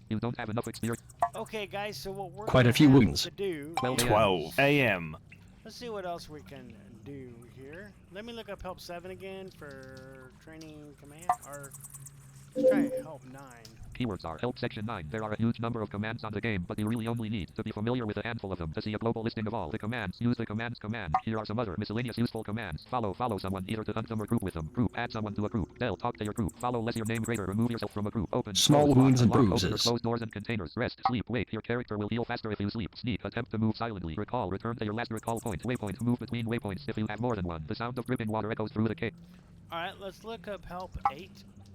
You don't have enough experience. Okay, guys. So what we're Quite a gonna few have wounds. to do. 12 is- 12 a.m. Let's see what else we can do here. Let me look up Help 7 again for training command. Or let's try Help 9. Keywords are help section 9. There are a huge number of commands on the game, but you really only need to be familiar with a handful of them to see a global listing of all the commands. Use the commands command. Here are some other miscellaneous useful commands. Follow someone, either to hunt them or group with them. Group, add someone to a group. Del, talk to your group. Follow less your name greater. Remove yourself from a group. Open. Small close, wounds and lock, open or bruises. close doors and containers. Rest, sleep, wake. Your character will heal faster if you sleep. Sneak, attempt to move silently. Recall, return to your last recall point. Waypoint, move between waypoints if you have more than one. The sound of dripping water echoes through the cave. Alright, let's look up Help 8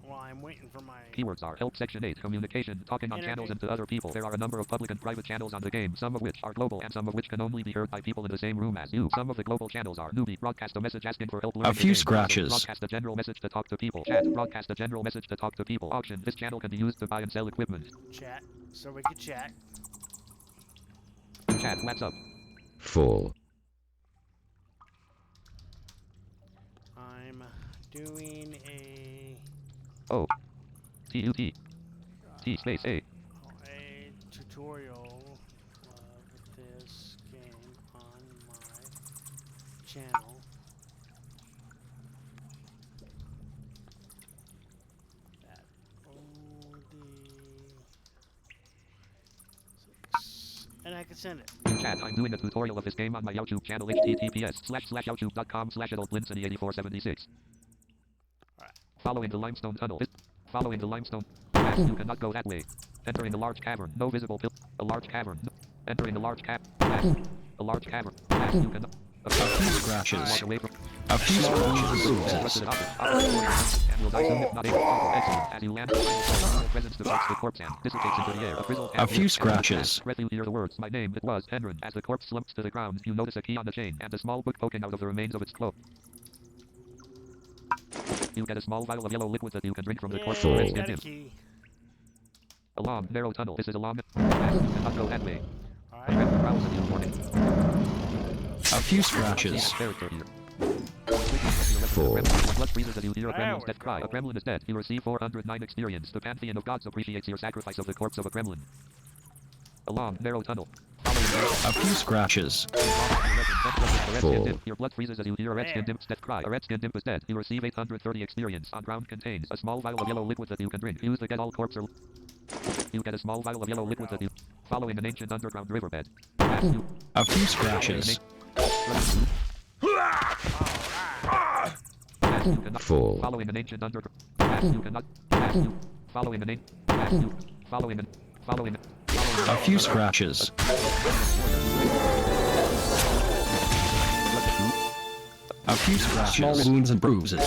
while I'm waiting for my... Keywords are help section 8, communication, talking on channels and to other people. There are a number of public and private channels on the game, some of which are global and some of which can only be heard by people in the same room as you. Some of the global channels are newbie, broadcast a message asking for help learning the few game. scratches. Broadcast a general message to talk to people. Chat, broadcast a general message to talk to people. Auction, this channel can be used to buy and sell equipment. Chat. So we can chat. Chat, what's up? Full. I'm doing a T-U-T. T space A. tutorial of this game on my channel. That OD And I can send it. In chat, I'm doing a tutorial of this game on my YouTube channel, https://youtube.com/adultblinsony8476. Alright. Following the limestone tunnel. Following the limestone. You cannot go that way. Entering a large cavern. No visible pill. A large cavern. Entering a large cavern. A large cavern. You cannot. A few scratches. Walk away from. A few scratches and bruises. And will die soon if not able to follow. Excellent. As you land, presence departs the corpse and dissipates into the air. A few scratches. Breath, you hear the words, my name, it was Henron. As the corpse slumps to the ground, you notice a key on the chain and a small book poking out of the remains of its cloak. You get a small vial of yellow liquid that you can drink from the corpse. Yay, Red got skin a imp. key. A long, narrow tunnel. This is a long. You cannot go that way. A Alright. red prowls at you warning. A few scratches. Character here. 4. Blood freezes as you hear a There gremlin's we death cry. go. A gremlin is dead. You receive 409 experience. The pantheon of gods appreciates your sacrifice of the corpse of a gremlin. A long, narrow tunnel. A few scratches. 4. Your blood freezes as you hear a red-skinned imp's death cry. A red-skinned imp is dead. You receive 830 experience. On ground contains a small vial of yellow liquid that you can drink. Use to get all corpse or... You get a small vial of yellow liquid that you... Following an ancient underground riverbed. A few scratches. 4. Following an ancient underground. You cannot. Following an ancient. Following an. Following. A few scratches. A few scratches. Small wounds and bruises.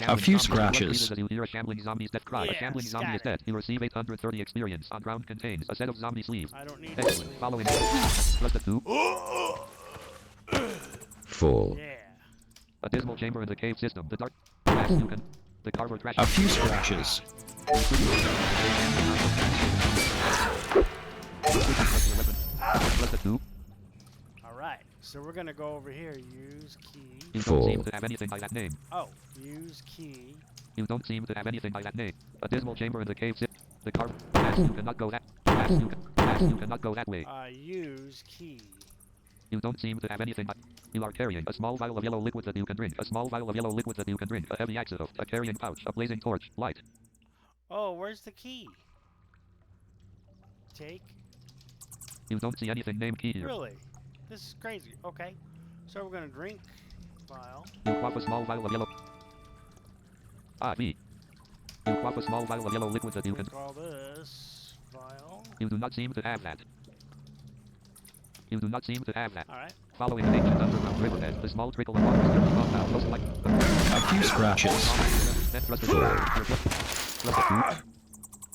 A few scratches. You hear a shambling zombie's death cry. A shambling Yes, zombie got is dead. You receive 830 experience. On ground contains a set of zombie sleeves. I don't need Excellent. it. Following. Plus the 2. 4. Yeah. A dismal chamber in the cave system. The dark. You can. The carver trash. A few scratches. Plus the 2. Alright. So we're gonna go over here. Use key. You 4. don't seem to have anything by that name. Oh, use key. You don't seem to have anything by that name. A dismal chamber in the cave system. The carver. You cannot go that. You cannot go that way. Use key. You don't seem to have anything. You are carrying a small vial of yellow liquid that you can drink. A small vial of yellow liquid that you can drink. A heavy accident. A carrying pouch. A blazing torch. Light. Oh, where's the key? Take. You don't see anything named key here. Really? This is crazy. Okay. So we're gonna drink vial. You quaff a small vial of yellow. V. You quaff a small vial of yellow liquid that you can. Call this vial. You do not seem to have that. You do not seem to have that. Alright. Following an ancient underground riverbed, the small trickle of water is dripping off now. Most like. A few scratches. Then thrust the 2.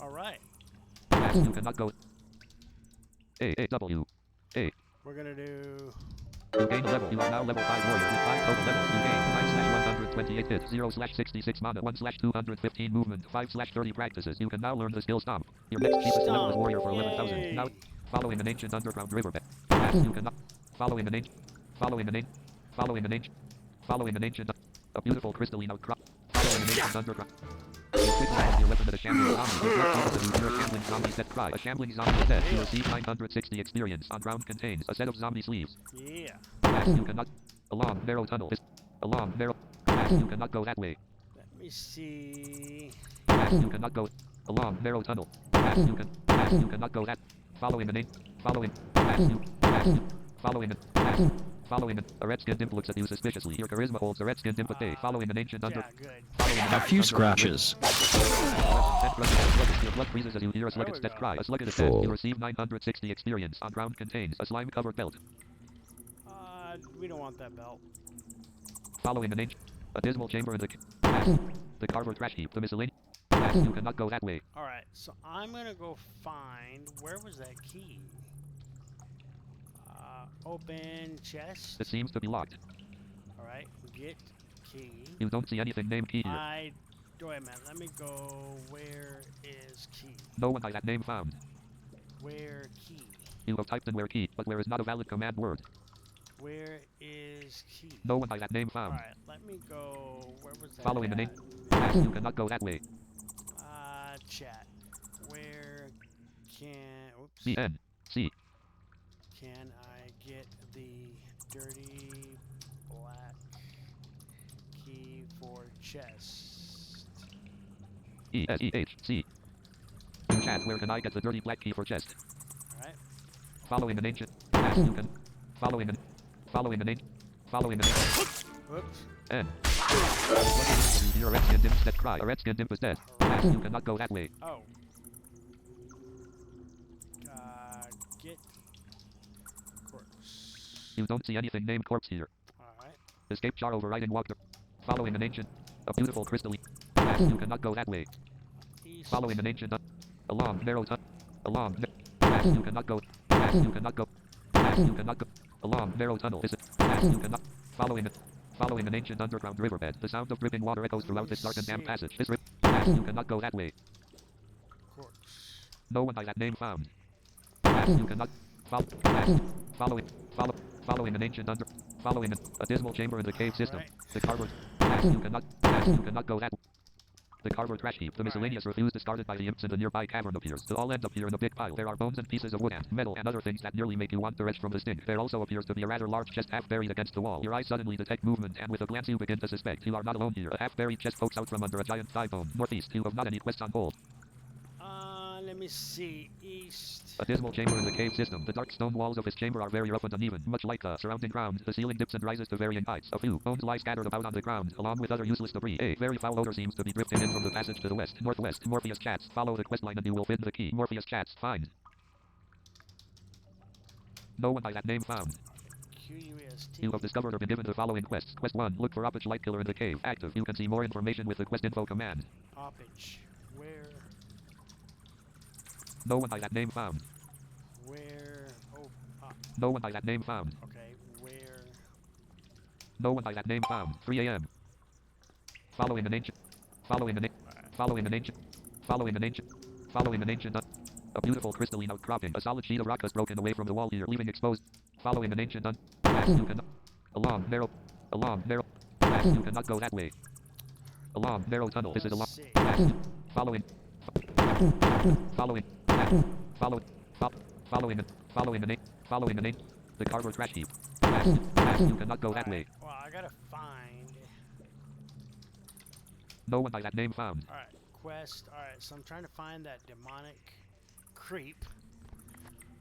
Alright. You cannot go. W. We're gonna do. You gain a level. You are now level 5 warrior with 5 total levels. You gain 9/128 hit, 0/66 mana, 1/215 movement, 5/30 practices. You can now learn the skill Stomp. Your next cheapest level is warrior for 11,000. Now, following an ancient underground riverbed. You cannot. Following an ancient. Following an ancient. Following an ancient. Following an ancient. A beautiful crystalline outcrop. Following an ancient underground. You quickly hold your weapon at a shambling zombie. You hear a shambling zombie's death cry. A shambling zombie is dead. You receive 960 experience. On ground contains a set of zombie sleeves. Yeah. You cannot. A long, narrow tunnel. A long, narrow. You cannot go that way. Let me see. You cannot go. A long, narrow tunnel. You cannot go that. Following an. Following. Following an. Following a red-skinned imp looks at you suspiciously. Your charisma holds a red-skinned imp at bay. Following an ancient under. Yeah, good. A few scratches. Your blood freezes as you hear a sluggish death cry. A sluggish is dead. You receive 960 experience. On ground contains a slime-covered belt. We don't want that belt. Following an ancient. A dismal chamber in the. The carver trash heap. The miscellaneous. You cannot go that way. Alright, so I'm gonna go find. Where was that key? Open chest. It seems to be locked. Alright, get key. You don't see anything named key here. Wait a minute, let me go. Where is key? No one by that name found. Where key? You have typed in where key, but where is not a valid command word. Where is key? No one by that name found. Alright, let me go. Where was that? Following the name. You cannot go that way. Chat. Where can. Oops. CN. C. Can I get the dirty black key for chest? ESEH. C. In chat, where can I get the dirty black key for chest? Alright. Following an ancient. You can. Following an ancient. Following an ancient. Whoops. N. Your red skin dimps that cry. A red skin dimp is dead. You cannot go that way. Oh. Get corpse. You don't see anything named corpse here. Alright. Escape char overriding walk. Following an ancient. A beautiful crystalline. You cannot go that way. East. Following an ancient. A long narrow tunnel. A long. You cannot go. You cannot go. You cannot go. A long narrow tunnel. Is it? You cannot. Following it. Following an ancient underground riverbed. The sound of dripping water echoes throughout this dark and damp passage. This rip. You cannot go that way. Corpse. No one by that name found. You cannot. Following an ancient under. Following a dismal chamber in the cave system. Right. The carver. You cannot go that. The carver trash heap. The miscellaneous refuse discarded by the imps in the nearby cavern appears to all end up here in a big pile. There are bones and pieces of wood and metal and other things that nearly make you want to retch from the stink. There also appears to be a rather large chest half buried against the wall. Your eyes suddenly detect movement, and with a glance you begin to suspect you are not alone here. A half buried chest pokes out from under a giant thigh bone. Northeast. You have not any quests on hold. Let me see. East. A dismal chamber in the cave system. The dark stone walls of this chamber are very rough and uneven, much like the surrounding ground. The ceiling dips and rises to varying heights. A few bones lie scattered about on the ground, along with other useless debris. A very foul odor seems to be drifting in from the passage to the west. Northwest. Morpheus chats. Follow the quest line and you will find the key. Morpheus chats. Find. No one by that name found. QUST. You have discovered or been given the following quests. Quest 1. Look for Oppage Light Killer in the cave. Active. You can see more information with the quest info command. Oppage. Where? No one by that name found. Where? Oh, No one by that name found. okay. Where? No one by that name found. 3 a.m. Following an ancient. Following an ancient. Following an ancient. Following an ancient. Following an ancient. A beautiful crystalline outcropping. A solid sheet of rock has broken away from the wall here, leaving exposed. Following an ancient. You cannot. A long, narrow. A long, narrow. You cannot go that way. A long, narrow tunnel. This is a long. See. Following. Following. Following. Following. Following an. Following an. The carver trash heap. You cannot go that way. Well, I gotta find. No one by that name found. Alright, quest. Alright, so I'm trying to find that demonic creep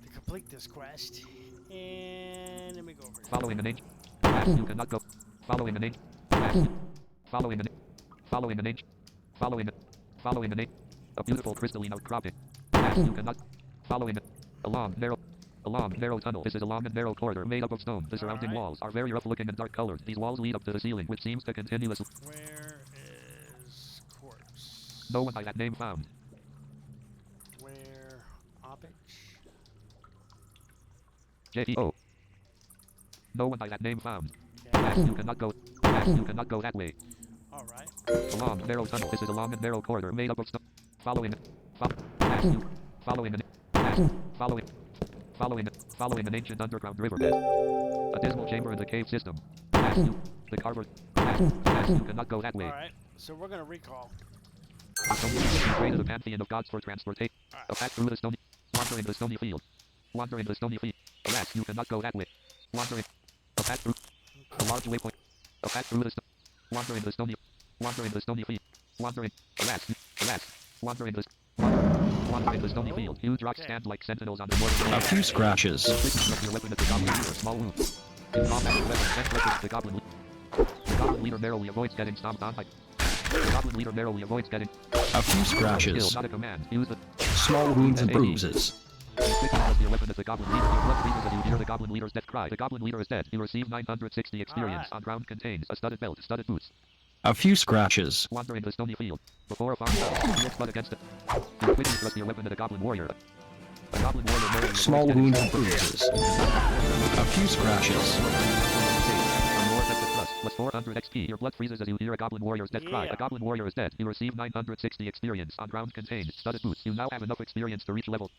to complete this quest. And let me go over here. Following an ancient. You cannot go. Following an ancient. Following an. Following an ancient. Following. Following an. A beautiful crystalline outcropping. You cannot. Following a long, narrow tunnel. This is a long and narrow corridor made up of stone. The surrounding walls are very rough looking and dark colored. These walls lead up to the ceiling, which seems to continuously. Where is corpse? No one by that name found. Where? Oppage? J.E.O. No one by that name found. Okay. You cannot go. You cannot go that way. Alright. A long, narrow tunnel. This is a long and narrow corridor made up of stone. Following it. Following an. Following an ancient underground riverbed. A dismal chamber in the cave system. The carver. You cannot go that way. Alright, so we're gonna recall. The stone created a pantheon of gods for transportation. A path through the stony. Wandering the stony field. Wandering the stony field. Alas, you cannot go that way. Wandering. A path through. A large waypoint. A path through the stone. Wandering the stony. Wandering the stony field. Wandering. Alas. Wandering the. Wandering the stony field. Huge rocks stand like sentinels on the northern. A few scratches. Your weapon at the goblin leader. Small wounds. In combat, your weapon sends weapons at the goblin leader. The goblin leader narrowly avoids getting stomped on by. The goblin leader narrowly avoids getting. A few scratches. Skill, not a command. Use the. Small wounds and bruises. You quickly press your weapon at the goblin leader. Your blood freezes as you hear the goblin leader's death cry. The goblin leader is dead. You receive 960 experience. On ground contains a studded belt, studded boots. A few scratches. Wandering the stony field. Before a farm house, you blood against it. You quickly thrust your weapon at a goblin warrior. A goblin warrior narrowly Small avoids wounds getting and bruises. A few scratches. Plus 400 XP. Your blood freezes as you hear a goblin warrior's death cry. Yeah. A goblin warrior is dead. You receive 960 experience. On ground contained studded boots. You now have enough experience to reach level.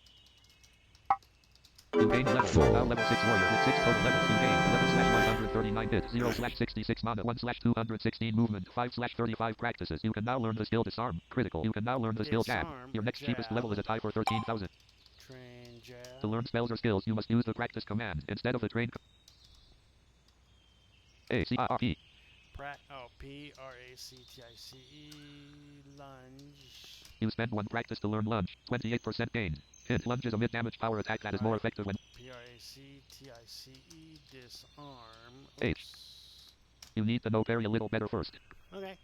You gain level. You are now level 6 warrior with 6 total levels. You gain 11/139 hit, 0/66 mana, 1/216 movement, 5/35 practices. You can now learn the skill disarm. Critical. You can now learn the skill jab. Disarm, Your next cheapest jab. level is a tie for 13,000. Train jab. To learn spells or skills, you must use the practice command instead of the train. ACRP. P-R-A-C-T-I-C-E. Lunge. You spend 1 practice to learn lunge. 28% gain. Hint, lunges a mid-damage power attack that is more effective when... P-R-A-C-T-I-C-E, disarm. H. Oops. You need to know parry a little better first. Okay.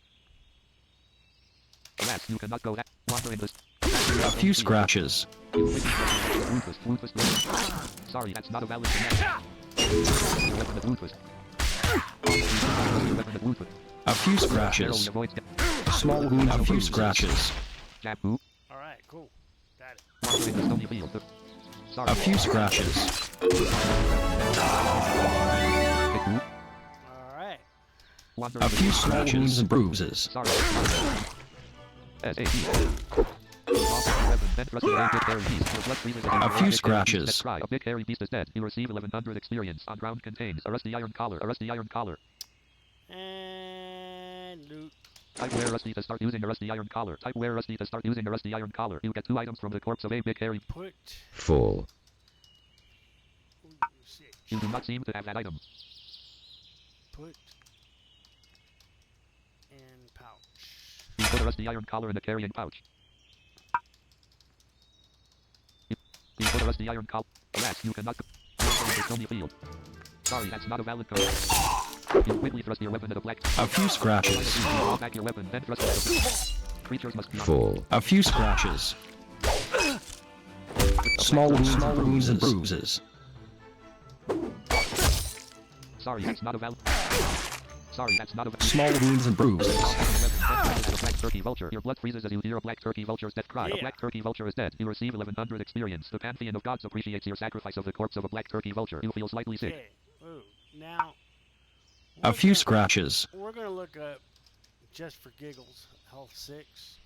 Alas, you cannot go that. Wandering this. A few scratches. Ruthless, ruthless, ruthless. Sorry, that's not a valid command. Your weapon is ruthless. Your weapon is ruthless. A few scratches. Small wounds. A few scratches. Jab move. Alright, cool. Got it. Wandering the stony field. Sorry. A few scratches. Big move. Alright. Wandering A the few stony small field. wounds and bruises. Sorry. S-A-E. A few scratches. A big hairy beast is dead. You receive 1100 experience. On ground contains a rusty iron collar. A rusty iron collar. And loot. Type where rusty to start using a rusty iron collar. Type where rusty to start using a rusty iron collar. You get 2 items from the corpse of a big hairy. Put. Full. You do not seem to have that item. Put. In pouch. You put a rusty iron collar in the carrying pouch. You put a rusty iron collar. Alas, you cannot go into the stony field. Sorry, that's not a valid code. You quickly thrust your weapon at a black. A few scratches. You draw back your weapon, then thrust it at a... Creatures must be on. Full. A few scratches. Small wounds and bruises. Sorry, that's not a valid. Sorry, that's not a valid. Small wounds and bruises. A black turkey vulture. Your blood freezes as you hear a black turkey vulture's death cry. Yeah. A black turkey vulture is dead. You receive 1100 experience. The pantheon of gods appreciates your sacrifice of the corpse of a black turkey vulture. You feel slightly sick. Okay. Ooh. Now. A few scratches. We're gonna look up, just for giggles, health 6.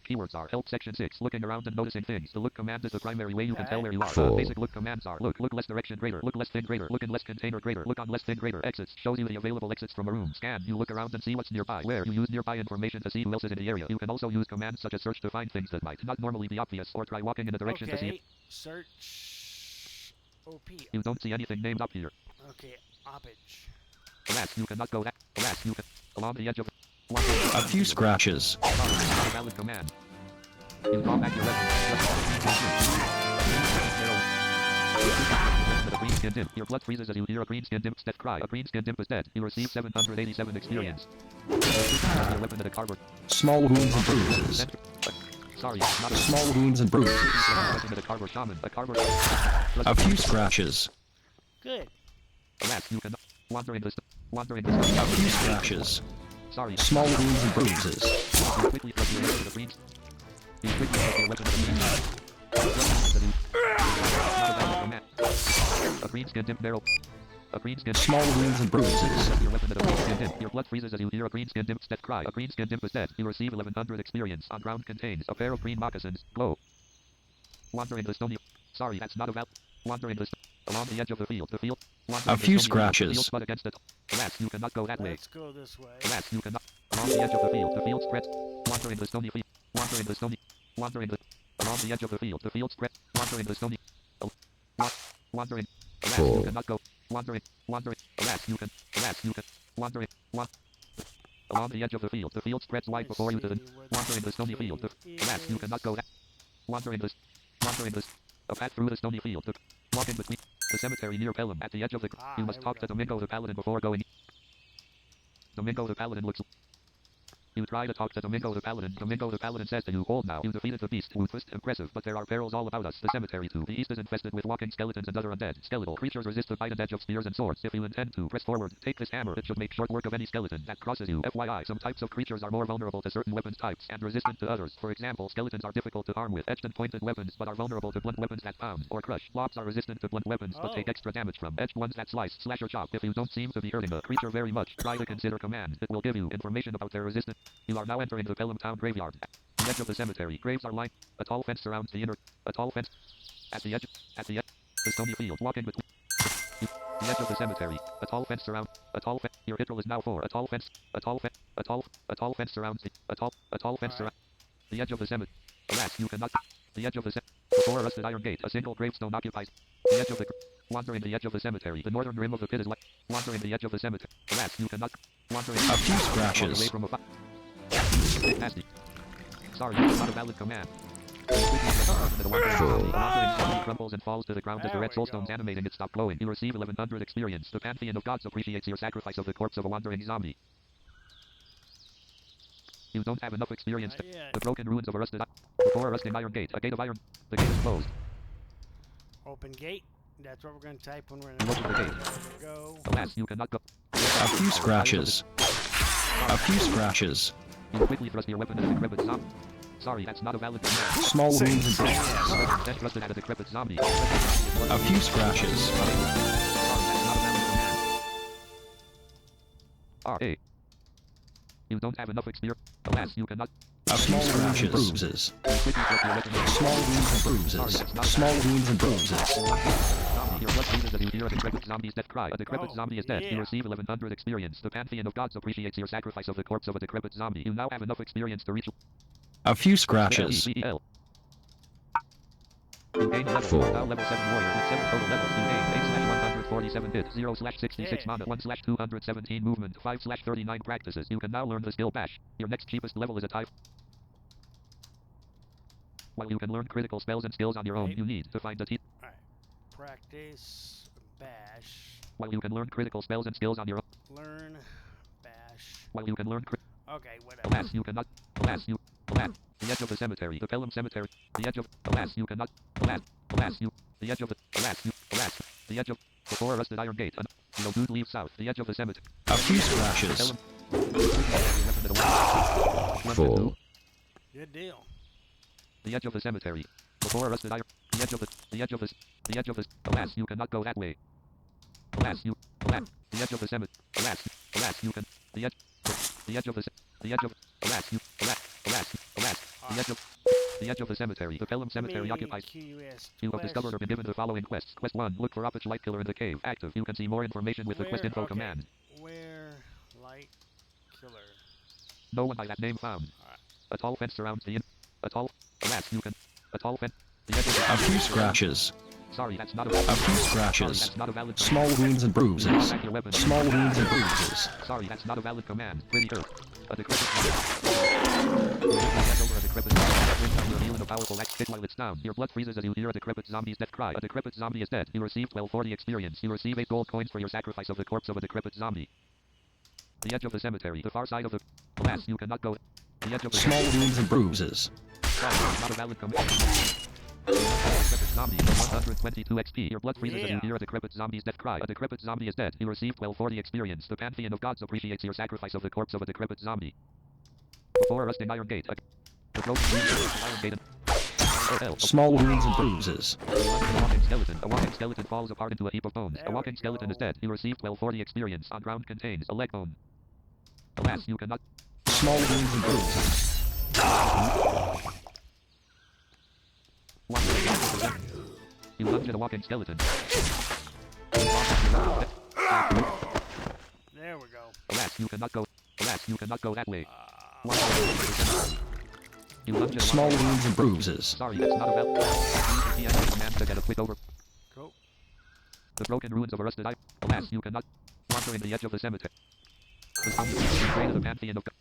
Keywords are help section 6. Looking around and noticing things. The look command is the primary way you can tell where you are. Full. Basic look commands are look less direction greater, look less thin greater, look in less container greater, look on less thin greater. Exits shows you the available exits from a room. Scan, you look around and see what's nearby. Where you use nearby information to see who else is in the area. You can also use commands such as search to find things that might not normally be obvious, or try walking in a direction to see it. Okay. Search. OP. You don't see anything named up here. Okay. Oppage. Alas, you cannot go that. Alas, you can. Along the edge of A few scratches. Sorry, not a valid command. You draw back your weapon. Green skin imp. Your blood freezes as you hear a green skin imp's death cry. A green skin imp is dead. You receive 787 experience. Your weapon at a cardboard. Small wounds and bruises. Sorry, not a Small wounds and bruises. weapon at a cardboard shaman. A cardboard. A few scratches. Good. Alas, you cannot. Wandering this. A few scratches. Sorry. Small wounds and bruises. You quickly thrust your weapon at a green. You quickly thrust your weapon at a green. A green skin imp barrel. A green skin. Small wounds and bruises. Your weapon at a green skin imp. Your blood freezes as you hear a green skin imp's death cry. A green skin imp is dead. You receive 1100 experience. On ground contains a pair of green moccasins. Glow. Wandering the stony. Sorry, that's not a valid. Wandering the along the edge of the field. The field. A few scratches. The field spud against it. Alas, you cannot go that way. Let's go this way. Alas, you cannot. Along the edge of the field. The field spreads. Wandering the stony field. Wandering the stony. Wandering the. Along the edge of the field. The field spread. Wandering the stony. Wandering. Alas, you cannot go. Wandering. Wandering. Alas, you can. Alas, you can. Wandering. Along the edge of the field. The field spreads wide before you to the. Wandering the stony field. Alas, you cannot go that. Wandering this. Wandering this. A path through the stony field. Walking between the cemetery near Pelham at the edge of the. You must talk to Domingo the Paladin before going. Domingo the Paladin looks. You try to talk to Domingo the Paladin. Domingo the Paladin says to you, hold now. You defeated the beast. Ruthless, impressive, but there are perils all about us. The cemetery to the east is infested with walking skeletons and other undead. Skeletal creatures resist the bite and edge of spears and swords. If you intend to press forward, take this hammer. It should make short work of any skeleton that crosses you. FYI, some types of creatures are more vulnerable to certain weapons types and resistant to others. For example, skeletons are difficult to harm with edged and pointed weapons, but are vulnerable to blunt weapons that pound or crush. Blobs are resistant to blunt weapons, but take extra damage from edged ones that slice, slash, or chop. If you don't seem to be hurting a creature very much, try to consider command. It will give you information about their resistance. You are now entering the Pelham Town graveyard. At the edge of the cemetery, graves are lined. A tall fence surrounds the inner. A tall fence. At the edge. The stony field. Walking between. The edge of the cemetery. A tall fence surrounds. A tall fence. Your hit roll is now 4. A tall fence. A tall fence. A tall fence surrounds the. A tall fence surrounds. The edge of the cemetery. Alas, you cannot. The edge of the before a rusted iron gate, a single gravestone occupies the edge of the. Wandering the edge of the cemetery. The northern rim of the pit is like. Wandering the edge of the cemetery. Alas, you cannot. Wandering. A few Walk scratches. away from a. Nasty. Sorry, it's not a valid command. Full. crumbles and falls to the ground as the There red we soul stones go. animate and it stops glowing. You receive 1100 experience. The pantheon of gods appreciates your sacrifice of the corpse of a wandering zombie. You don't have enough experience. Not yet. The broken ruins of a rusted before a rusting iron gate. A gate of iron. The gate is closed. Open gate. That's what we're going to type when we're in You open the gate. There we go. Alas, you cannot go. A few scratches. A few scratches. You quickly thrust your weapon at a decrepit zombie. Sorry, that's not a valid command. Small wounds and bruises. Instead thrusted at a decrepit zombie. A few scratches. Sorry, that's not a valid command. R.A. You don't have enough experience. Alas, you cannot. A few scratches and bruises. You quickly thrust your weapon at a Small wounds and bruises. Small wounds and bruises. zombie. Your blood freezes as you hear a decrepit zombie's death cry. A decrepit Oh, zombie is dead. You yeah. receive 1100 experience. The pantheon of gods appreciates your sacrifice of the corpse of a decrepit zombie. You now have enough experience to reach A few scratches. CEL. You gain a level. 4. Now level 7 warrior with 7 total levels. You gain 8/147 hit, 0/66 Okay. mana, 1/217 movement, 5/39 practices. You can now learn the skill bash. Your next cheapest level is a type. While you can learn critical spells and skills on your own, Right. you need to find the teeth. Alright. Practice. Bash. While you can learn critical spells and skills on your own. Learn. Bash. While you can learn Okay, whatever. alas, you cannot. Alas, you. Alas. The edge of the cemetery. The Pelham Cemetery. The edge of. Alas, you cannot. Alas. Alas, you. The edge of the. Alas, you. Alas. The edge of. Before a rusted iron gate. No dude leave south. The edge of the cemetery. A few scratches. 4. Good deal. The edge of the cemetery. Before a rusted iron. The edge of the. The edge of the. The edge of the. Alas, you cannot go that way. Alas, you. Alas. The edge of the cemetery. Alas. Alas, you can. The edge. The edge of the. The edge of. Alas, you. Alas. Alas. Alas. The edge of. The edge of the cemetery. The Pelham Cemetery occupies. You have discovered or been given the following quests. Quest 1. Look for Opich Light Killer in the cave. Active. You can see more information with the quest info command. Where light killer. No one by that name found. Alright. A tall fence surrounds the inn. A tall. Alas, you can. A tall fence. The edge of the. A few scratches. Sorry, that's not a A valid. few Sorry, scratches. that's not a valid. Small wounds and bruises. Back your weapon. Small wounds and bruises. Sorry, that's not a valid command. Pretty sure. A decrepit zombie. Over a decrepit zombie. Brings down your heal in a powerful axe hit while it's down. Your blood freezes as you hear a decrepit zombie's death cry. A decrepit zombie is dead. You receive 1240 experience. You receive 8 gold coins for your sacrifice of the corpse of a decrepit zombie. The edge of the cemetery. The far side of the. Alas, you cannot go. The edge of the. Small wounds and bruises. Sorry, that's not a valid command. Decrepit zombie. 122 XP. Your blood freezes as you Yeah. hear a decrepit zombie's death cry. A decrepit zombie is dead. You receive 1240 experience. The pantheon of gods appreciates your sacrifice of the corpse of a decrepit zombie. Before a rusting iron gate. The broken iron gate. Small wounds and bruises. A walking skeleton. A walking skeleton falls apart into a heap of bones. There A walking we skeleton is go. dead. You receive 1240 experience. On ground contains a leg bone. Alas, you cannot. Small wounds and bruises. You lunge at a walking skeleton. There we go. Alas, you cannot go. Alas, you cannot go that way. Uh, You lunge at a Small walking. wounds and bruises. Sorry, that's not a valid. Use the end command to get a quick over. Go. The broken ruins of a rusted iron. Alas, you cannot. Wandering the edge of the cemetery. The stony field. You pray to the pantheon of God.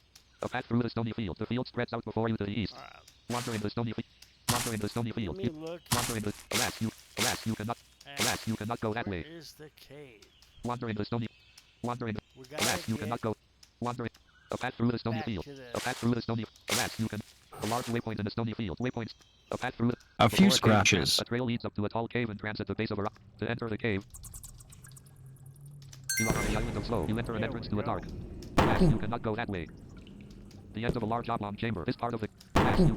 A path through the stony field. The field spreads out before you to the east. Alright. Wandering the stony field. Wandering the stony Let field. me You look. wandering the. Alas, you cannot. at Alas, you cannot go that where way. is the cave? Wandering the stony. Wandering the. We gotta Alas, you get cannot go. Wandering. A path through the stony back field. to A the path through the stony. Alas, you can. A large waypoint in the stony field. Waypoints. A path through the. A few Before a cave entrance, scratches. A trail leads up to a tall cave entrance at the base of a rock. To enter the cave, you are on the island of Slow. You enter an There entrance we to a go. dark. Alas, you cannot go that way. The end of a large oblong chamber. This part of the. Alas, you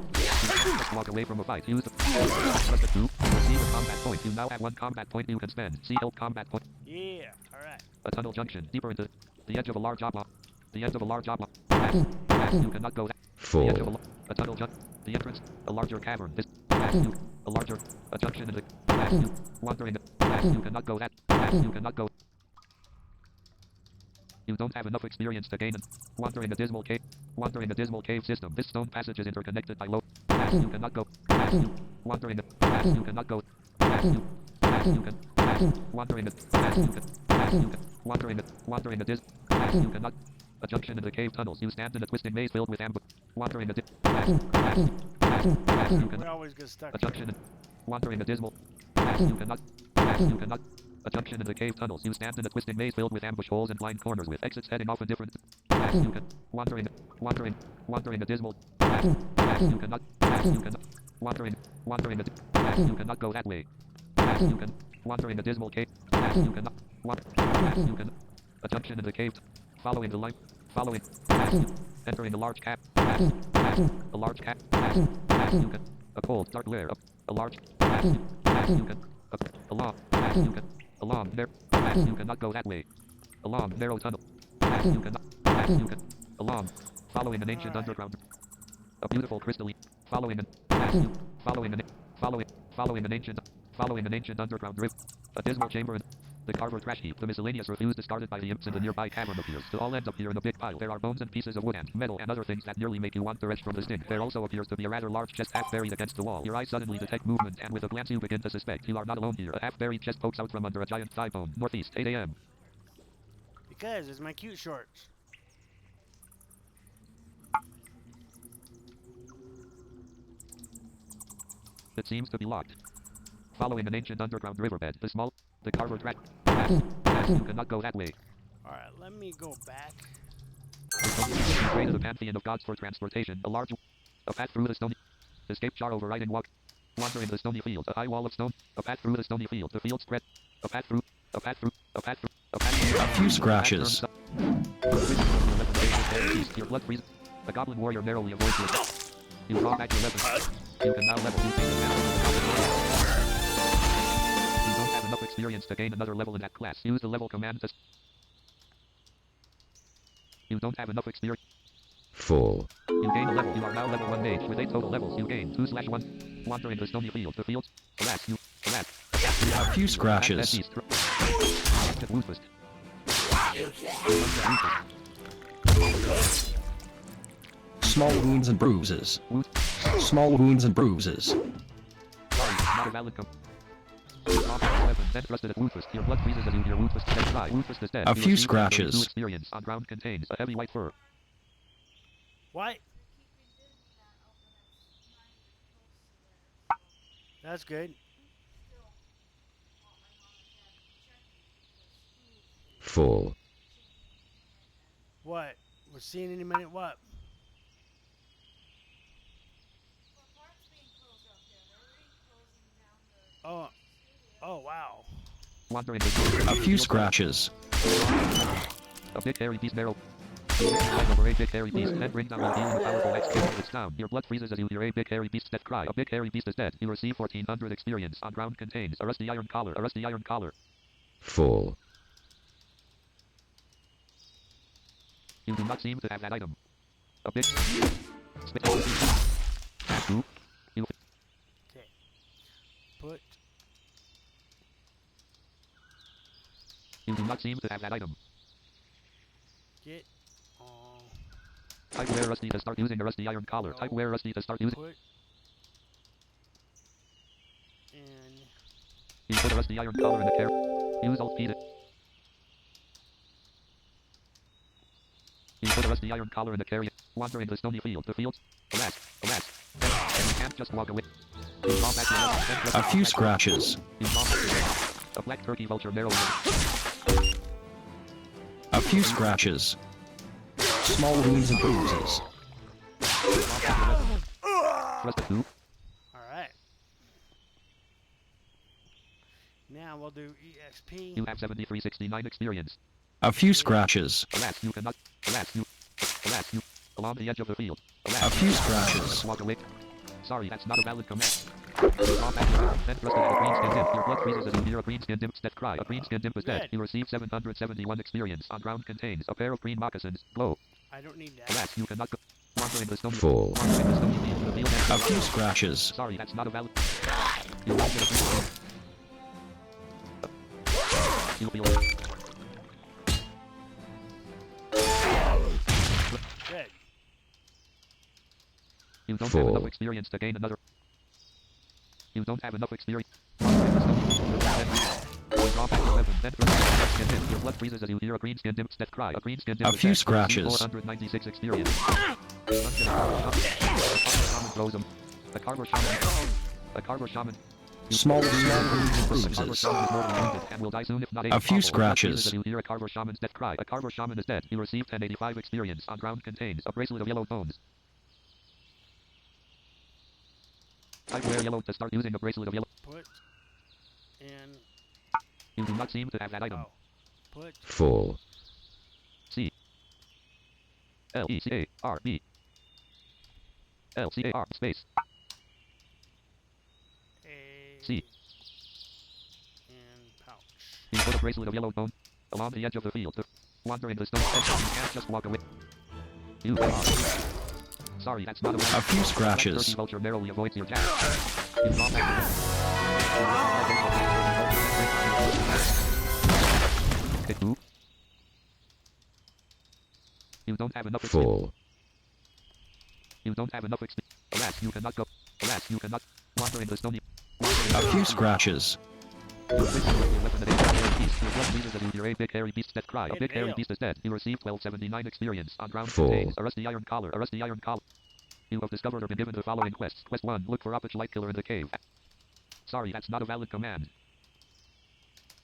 must walk away from a fight. Use the. Press the 2. Receive a combat point. You now have 1 combat point you can spend. See help combat point. Yeah. Alright. A tunnel junction. Deeper into the edge of a large oblong. The end of a large oblong. Alas, you cannot go that. The edge of 4. a tunnel junction. The entrance. A larger cavern. This. Alas, you. A larger. A junction in the. Alas, you. Wandering. Alas, you cannot go that. Alas, you cannot go. You don't have enough experience to gain. Wandering a dismal cave. Wandering a dismal cave system. This stone passage is interconnected by low. Alas, you cannot go. Alas, you. Wandering a. Alas, you cannot go. Alas, you. Alas, you can. Alas, wandering a. Alas, you can. Alas, you can. Wandering a. Wandering a dis. Alas, you cannot. A junction in the cave tunnels. You stand in a twisting maze filled with ambush. Wandering a. Alas, alas, alas, alas, you can. We always get stuck. A junction in. Wandering a dismal. You cannot. You cannot. A junction in the cave tunnels. You stand in a twisting maze filled with ambush holes and blind corners with exits heading off in different. You can. Wandering a dismal. You cannot. You cannot. Wandering a. You cannot go that way. You can. Wandering a dismal cave. You cannot. You can. A junction in the cave. Following the line. Following. Entering a large cap. A large cap. You can. A cold dark glare. A large. You can. Along. You can. Along there. You cannot go that way. Along narrow tunnel. You cannot. You can. Along. Following an ancient underground. A beautiful crystalline. Following an. Following an. Following an ancient underground rift. A dismal chamber and the carver trash heap. The miscellaneous refuse discarded by the imps in the nearby cavern appears to all end up here in a big pile. There are bones and pieces of wood and metal and other things that nearly make you want to retch from the stink. There also appears to be a rather large chest half buried against the wall. Your eyes suddenly detect movement and with a glance you begin to suspect you are not alone here. A half buried chest pokes out from under a giant thigh bone. Northeast, 8 a.m. Because it's my cute shorts. It seems to be locked. Following an ancient underground riverbed, the carver track. You cannot go that way. Alright, let me go back. You created a pantheon of gods for transportation. A path through the stony. Escape jar overriding walk. Wandering the stony field. A high wall of stone. A path through the stony field. The field spread. A path through. A few scratches. Your blood freezes. A goblin warrior narrowly avoids you. You draw back your weapon. You can now level. You take advantage of the goblin warrior. You don't have enough experience to gain another level in that class. Use the level command to... You don't have enough experience. Full. You gain a level. You are now level 1 mage. With 8 total levels, you gain 2/1. Wandering the stony field. The fields. A few scratches. Small wounds and bruises. Small wounds and bruises. Sorry, not a valid then thrusted at Woofus. Your blood freezes as you hear Woofus dead cry. Woofus is dead. A few scratches. Experience on ground contains a heavy white fur. What? That's good. Full. What? We're seeing any minute what? Oh. Oh, wow. Wandering a few scratches. A big hairy beast barrel. Over a big hairy beast, then brings down while dealing a powerful X kill. It's down. Your blood freezes as you hear a big hairy beast's death cry. A big hairy beast is dead. You receive 1400 experience. On ground contains a rusty iron collar. A rusty iron collar. Full. You do not seem to have that item. A big spit. You. Okay. Put. You do not seem to have that item. Get. Type where Rusty to start using a rusty iron collar. Type where Rusty to start using. Put. And. You put a rusty iron collar in the care. Use Alt P to. You put a rusty iron collar in the carrier. Wandering the stony field. The fields. Alas. And you can't just walk away. You draw back your weapon, A few scratches. You draw back a black turkey vulture narrowly. A few scratches. Small wounds and bruises. Alright. Now we'll do EXP. You have 7369 experience. A few scratches. Alas, you cannot. Alas, you. Along the edge of the field. A few scratches. Walk away. Sorry, that's not a valid command. Draw back your weapon, then thrust it at a green-skinned imp. Your blood freezes as you hear a green-skinned imp's death cry. A green-skinned imp is dead. You receive 771 experience. On ground contains a pair of green moccasins. Glow. I don't need that. Alas, you cannot go. Wandering the stony. Full. Wandering the stony field. The field A few scratches. Sorry, that's not a valid. You won't get a green. You'll be like. Good. You don't Full. have enough experience to gain another. You don't have enough experience. Draw back your weapon, then throw a red-skinned imp. Your blood freezes as you hear a green-skinned imp's death cry. A green-skinned imp A is few dead. scratches. 496 experience. The carver shaman. Small wounds and bruises. A few scratches. You hear a Carver Shaman's death cry. A Carver Shaman is dead. You receive 1085 experience. On ground contains a bracelet of yellow bones. Type where yellow to start using a bracelet of yellow. Put in. You do not seem to have that item. Oh. Put. Full. C. L-E-C-A-R-B. L-C-A-R space. A. C. In pouch. You put a bracelet of yellow bone along the edge of the field. Wandering the stone edge, you can't just walk away. You are. Sorry, that's not a few scratches. The vulture narrowly avoids your attack. You draw back the Hit 2. You don't have enough experience. Full. You don't have enough experience. Alas, you cannot go. Alas, you cannot. Wandering the stony. A few scratches. You quit with your weapon at a hairy beast. Your blood bleeds as you hear a big hairy beast's death cry. A big hairy beast is dead. You receive 1279 experience. On ground Full. contains a rusty iron collar. A rusty iron collar. You have discovered or been given the following quests. Quest 1. Look for Opich Light Killer in the cave. Sorry, that's not a valid command.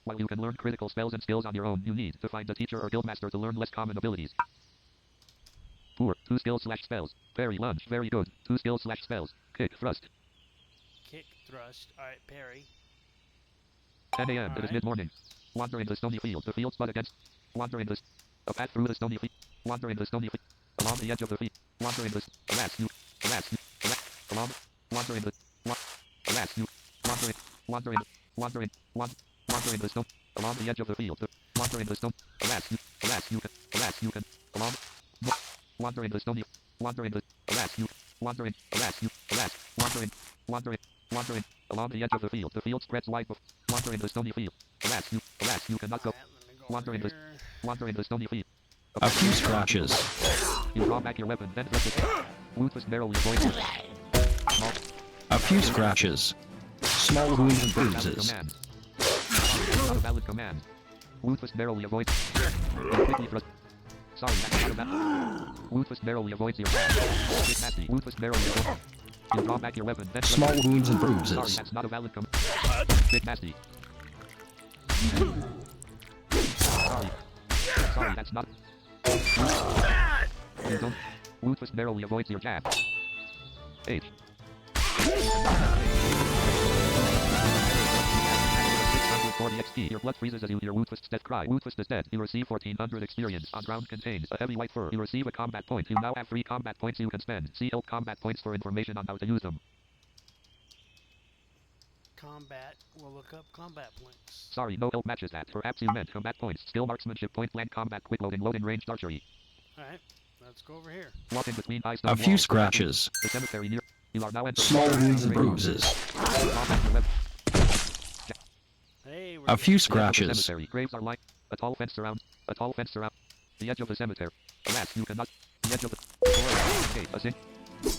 While you can learn critical spells and skills on your own, you need to find a teacher or guildmaster to learn less common abilities. Poor. 2 skills / spells. Parry, lunge. Very good. 2 skills / spells. Kick, thrust. Kick, thrust. Alright, parry. 10 a.m. It is mid-morning. Wandering the stony field. The field's butt against. Wandering this. A path through the stony field. Wandering the stony field. Along the edge of the field. Wandering this. Alas, you. Alas, you. Along. Wandering the. Alas, you. Wandering the stone. Along the edge of the field. Wandering the stone. Alas, you. Alas, you can. Along. Wandering the stony. Wandering the. Alas, you. Wandering. Wandering. Along the edge of the field. The field spreads wide. Wandering the stony field. Alas, you cannot go. Wandering the stony field. A few scratches. You draw back your weapon, then thrust it. Wounds narrowly avoid it. Small. A few scratches. Small wounds and bruises. Not a valid command. Wounds narrowly avoid. You quickly thrust. Sorry, that's not a valid. Wounds narrowly avoids your attack. Bit nasty. Wounds narrowly avoid. You draw back your weapon, then Small wounds and Sorry, bruises. that's not a valid command. Bit nasty. Sorry, that's not. You don't. Wounds narrowly avoids your jab. H. 640 XP. Your blood freezes as you hear Woodfist's death cry. Woodfist is dead. You receive 1400 experience. On ground contains a heavy white fur. You receive a combat point. You now have 3 combat points you can spend. See help combat points for information on how to use them. Combat. We'll look up combat points. Sorry, no help matches that. Perhaps you meant combat points. Skill marksmanship, point blank combat, quick loading, ranged archery. Alright, let's go over here. Walking between high A stone few walls. scratches. The cemetery near. You are now entering. Small wounds and bruises. Hey, we're A few The scratches. cemetery. Graves are lined. A tall fence surrounds. The edge of the cemetery. Alas, you cannot. The edge of the. Gate. A sink.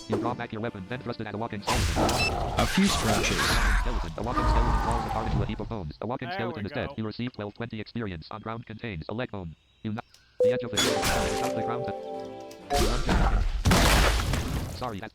You draw back your weapon, then thrust it at a walking skeleton. A few scratches. Skeleton. A walking skeleton falls apart into a heap of bones. A walking There skeleton we is dead. go. You receive 1220 experience. On ground contains a leg bone. You knock the edge of the skeleton out the ground. You run to- Sorry, that's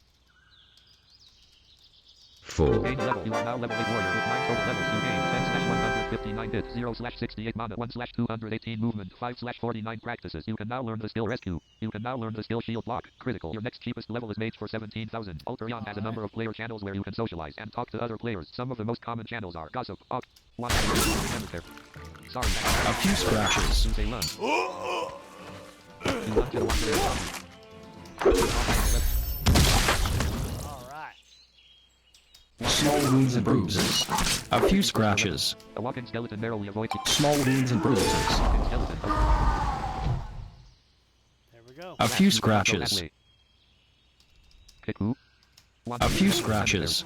Full. gain level. You are now level 8 warrior with 9 total levels. You gain 10/159 hit, 0/68 mana, 1/218 movement, 5/49 practices. You can now learn the skill rescue. You can now learn the skill shield block. Critical. Your next cheapest level is mage for 17,000. Aeon has a number of player channels where you can socialize and talk to other players. Some of the most common channels are Gossip, Aug, Cemetery. Sorry, A few scratches. you say lunge. You lunge and walk around. Alright. Small wounds and bruises. A few scratches. A walking skeleton narrowly avoids you. Small wounds and bruises. Walking skeleton. There we go. A few You cannot go that scratches. way. Kick who? A few scratches.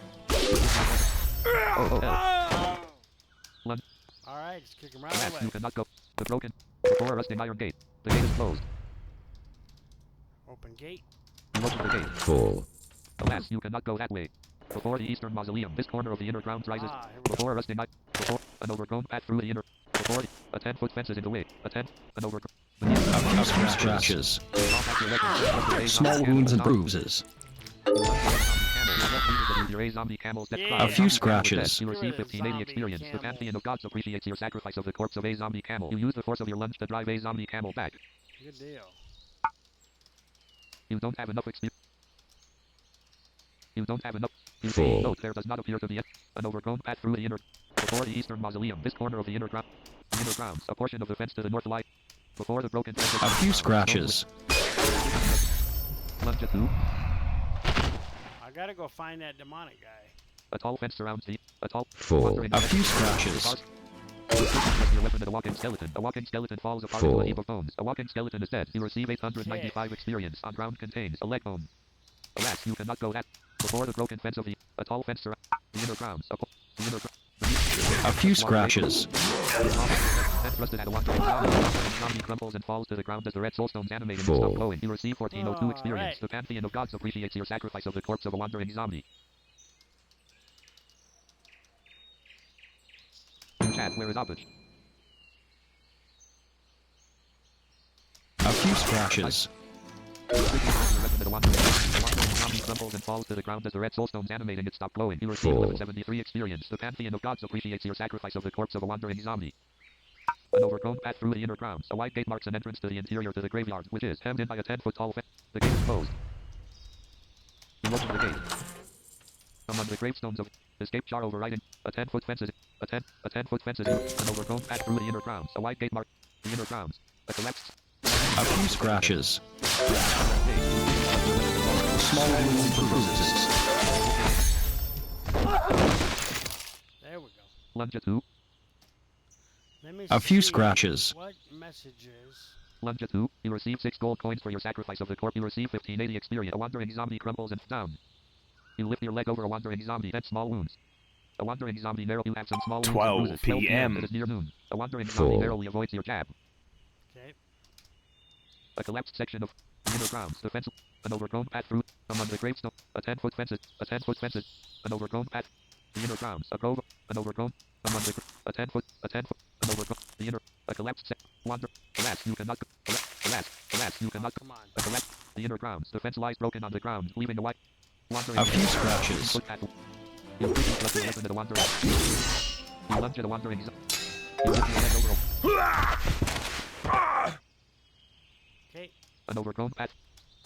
Lunge. Alright, just kick him right Alas, away. you cannot go. The broken. Before a rusting iron gate. The gate is closed. Open gate. You open the gate. Full. Alas, you cannot go that way. Before the eastern mausoleum, this corner of the inner grounds rises. Ah, here we go. Before a rusting iron. Before an overgrown path through the inner. Before a 10-foot fence is in the way. An overgrown. A few scratches. Small wounds and bruises. Use your zombie camels that Yeah. cry. A few scratches. You receive Screw the 1580 zombie experience. The camel. pantheon of gods appreciates your sacrifice of the corpse of a zombie camel. You use the force of your lunge to drive a zombie camel back. Good deal. You don't have enough experience. You don't have enough. You Full. note there does not appear to be an overgrown path through the inner. Before the eastern mausoleum, this corner of the inner grounds, a portion of the fence to the north light. Before the broken fence. A few scratches. Lunge at 2. I gotta go find that demonic guy. A tall fence surrounds the. A tall. Full. wandering A fence few surrounds the scratches. cars. Press your weapon at a walking skeleton. A walking skeleton falls apart into Full. a heap of bones. A walking skeleton is dead. You receive 895 experience. On ground contains a leg bone. Alas, you cannot go that. Before the broken fence of the. A tall fence surrounds the inner grounds. The inner. A few scratches. Then thrusted at a wandering zombie. The zombie crumbles and falls to the ground as the red soulstones animate and Full. stop glowing. You receive 1402 experience. Alright. The pantheon of gods appreciates your sacrifice of the corpse of a wandering zombie. Chat, where is Abich? A few scratches. The wandering zombie crumbles and falls to the ground as the red soulstones animating and stop glowing. You receive Full. 1173 experience. The pantheon of gods appreciates your sacrifice of the corpse of a wandering zombie. An overgrown path through the inner grounds. A wide gate marks an entrance to the interior to the graveyard, which is hemmed in by a 10-foot tall fence. The gate is closed. You open the gate. Among the gravestones of escape jar overriding a 10-foot fence is a 10-foot fence is an overgrown path through the inner grounds. A wide gate marks the inner grounds. A collapsed. A few scratches. Small wounds and bruises. There we go. Lunge at 2. Let me A few see scratches. What messages? Lunge at 2. You receive 6 gold coins for your sacrifice of the corpse. You receive 1580 experience. A wandering zombie crumbles and down. You lift your leg over a wandering zombie. 10 small wounds. A wandering zombie narrow. You have some small wounds. 12 and bruises. 12 p.m. It is near noon. A wandering zombie Full. narrowly avoids your jab. Okay. A collapsed section of the inner grounds. The fence. An overgrown path through. Among the gravestone. A 10-foot fences. A 10-foot fences. An overgrown path. The inner grounds. A grove. An overgrown. Among the. A 10-foot. A 10-foot. An overgrown. The inner. A collapsed wander. Alas, you cannot. Alas, you cannot. Come on. A collapse. The inner grounds. The fence lies broken on the ground, leaving a white. Wandering. A few scratches. Foot path. You quickly thrust your weapon at the wandering. You lunge at a wandering. You lift your leg over. Okay. An overgrown path.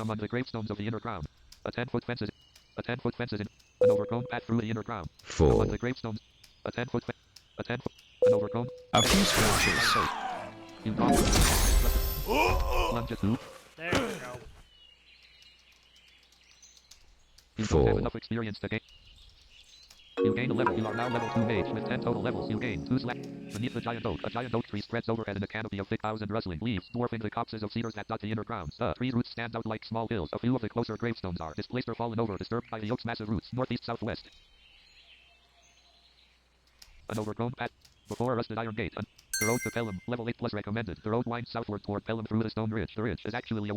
Among the gravestones of the inner ground. A 10-foot fence is. A 10-foot fence is in. An overgrown path through the inner ground. Full. Among the gravestones. A 10-foot fence. A 10-foot. An overgrown. A few scratches. You lunge at 2. There we go. You don't have Full. enough experience to gain. You gain a level. You are now level 2 mage with 10 total levels. You gain 2 slash. Beneath the giant oak, a giant oak tree spreads overhead in a canopy of thick boughs and rustling leaves, dwarfing the copses of cedars that dot the inner grounds. The tree's roots stand out like small hills. A few of the closer gravestones are displaced or fallen over, disturbed by the oak's massive roots, northeast southwest. An overgrown path. Before a rusted iron gate. The road to Pelham, level 8 plus recommended. The road winds southward toward Pelham through the stone ridge. The ridge is actually a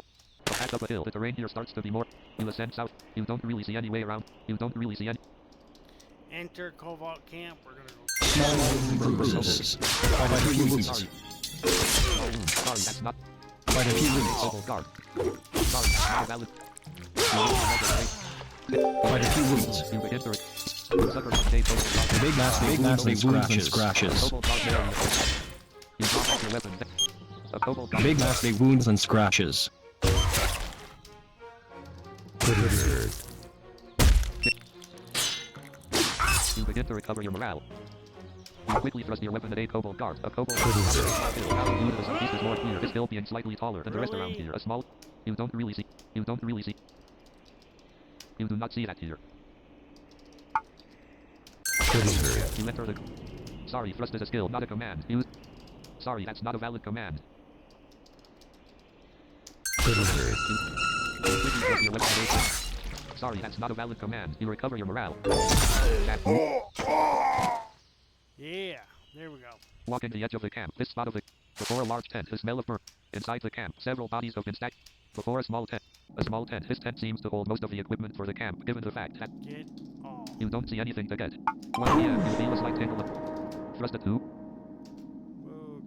path up a hill. The terrain here starts to be more. You ascend south. You don't really see any way around. You don't really see any. Enter Cobalt Camp. We're gonna go. Small wounds and bruises. Quite a few wounds. Sorry, that's not. Quite a few wounds. Oh, guard. Sorry, that's not valid. Quite a few wounds. You begin to. Sucker must stay focused. Big nasty wounds and scratches. Cobalt guard there. You drop off your weapon. A cobalt guard. Big nasty wounds and scratches. You begin to recover your morale. You quickly thrust your weapon at a cobalt guard. A cobalt guard. Now the view to the southeast is more clear. This hill being slightly taller than the rest around here. A small. You don't really see. You don't really see. You do not see that here. You enter the. Sorry, thrust is a skill, not a command. Use. Sorry, that's not a valid command. You quickly thrust your weapon at a. Sorry, that's not a valid command. You recover your morale. Yeah. There we go. Walking the edge of the camp. This spot of the. Before a large tent, the smell of burnt. Inside the camp, several bodies have been stacked. Before a small tent. A small tent. This tent seems to hold most of the equipment for the camp, given the fact that Get off. you don't see anything to get. 1 p.m. You feel a slight tingle of. Thrust at 2.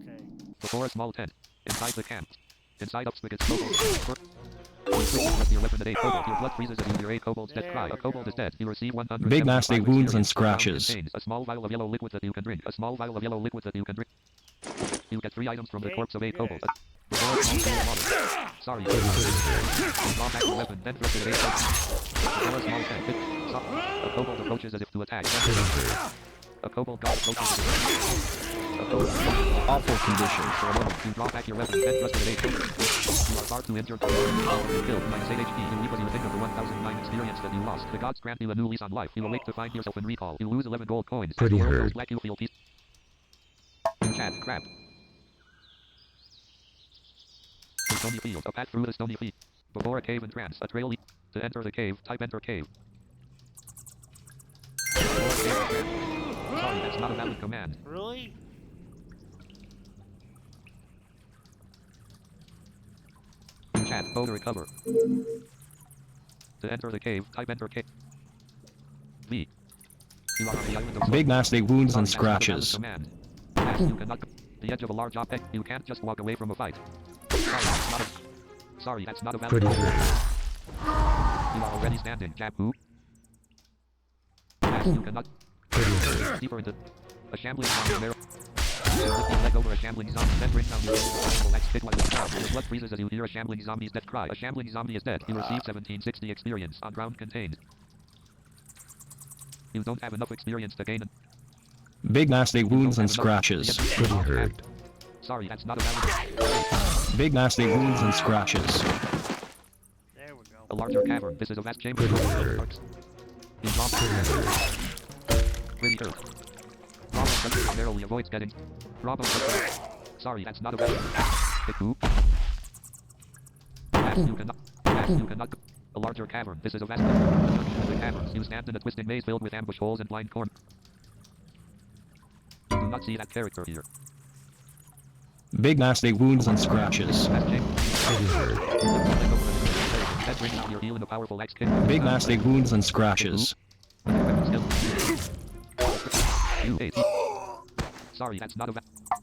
Okay. Before a small tent. Inside the camp. Inside up spigots. Press your weapon at 8 kobold. Your blood freezes as you hear 8 kobolds dead cry. A kobold is dead. You receive 100. Big nasty wounds and scratches. A small vial of yellow liquid that you can drink. A small vial of yellow liquid that you can drink. You get 3 items from the corpse of 8 kobolds. Sorry. Draw back your weapon, then thrust it at 8 kobolds. A small tank. A kobold approaches as if to attack. A kobold god approaches as if a kobold. Awful condition. For a moment, you draw back your weapon, then thrust it at 8 kobolds. You are far too injured to be killed. Minus 8 HP. You leap as you think of the 1009 experience that you lost. The gods grant you a new lease on life. You awake to find yourself in recall. You lose 11 gold coins. Pretty As the world hurt. goes black, you feel peace. Chat, crap. The stony field, a path through the stony field. Before a cave entrance, a trail leads. To enter the cave, type enter cave. Before a cave entrance. Sorry, that's not a valid command. Really? Chat, go to recover. To enter the cave, type enter cave. V. You are on the island of Big nasty wounds and Sorry, that's not a valid scratches. command. You cannot go the edge of a large object. You can't just walk away from a fight. Sorry, that's not a valid Pretty command. hurt. You are already standing, Jab who? You cannot deeper into a shambling zombie narrow. You lift your leg over a shambling zombie, then bring down your powerful axe hit while you down. Your blood freezes as you hear a shambling zombie's death cry. A shambling zombie is dead. You receive 1760 experience on ground contained. You don't have enough experience to gain. Big nasty wounds and scratches. Pretty hurt. Sorry, that's not a valid. Big nasty wounds and scratches. There we go. A larger cavern. This is a vast chamber. Pretty hurt. You drop really hurt. Bravo just narrowly avoids getting. Bravo just sorry, that's not a valid. Hit who? You cannot. You cannot. A larger cavern. This is a vast junction of the caverns. You stand in a twisting maze filled with ambush holes and blind corn. You do not see that character here. Big nasty wounds and scratches. Vast chamber. Pretty hurt. That brings out your heel in a powerful axe kick. Big nasty wounds and scratches. You hate. Sorry, that's not a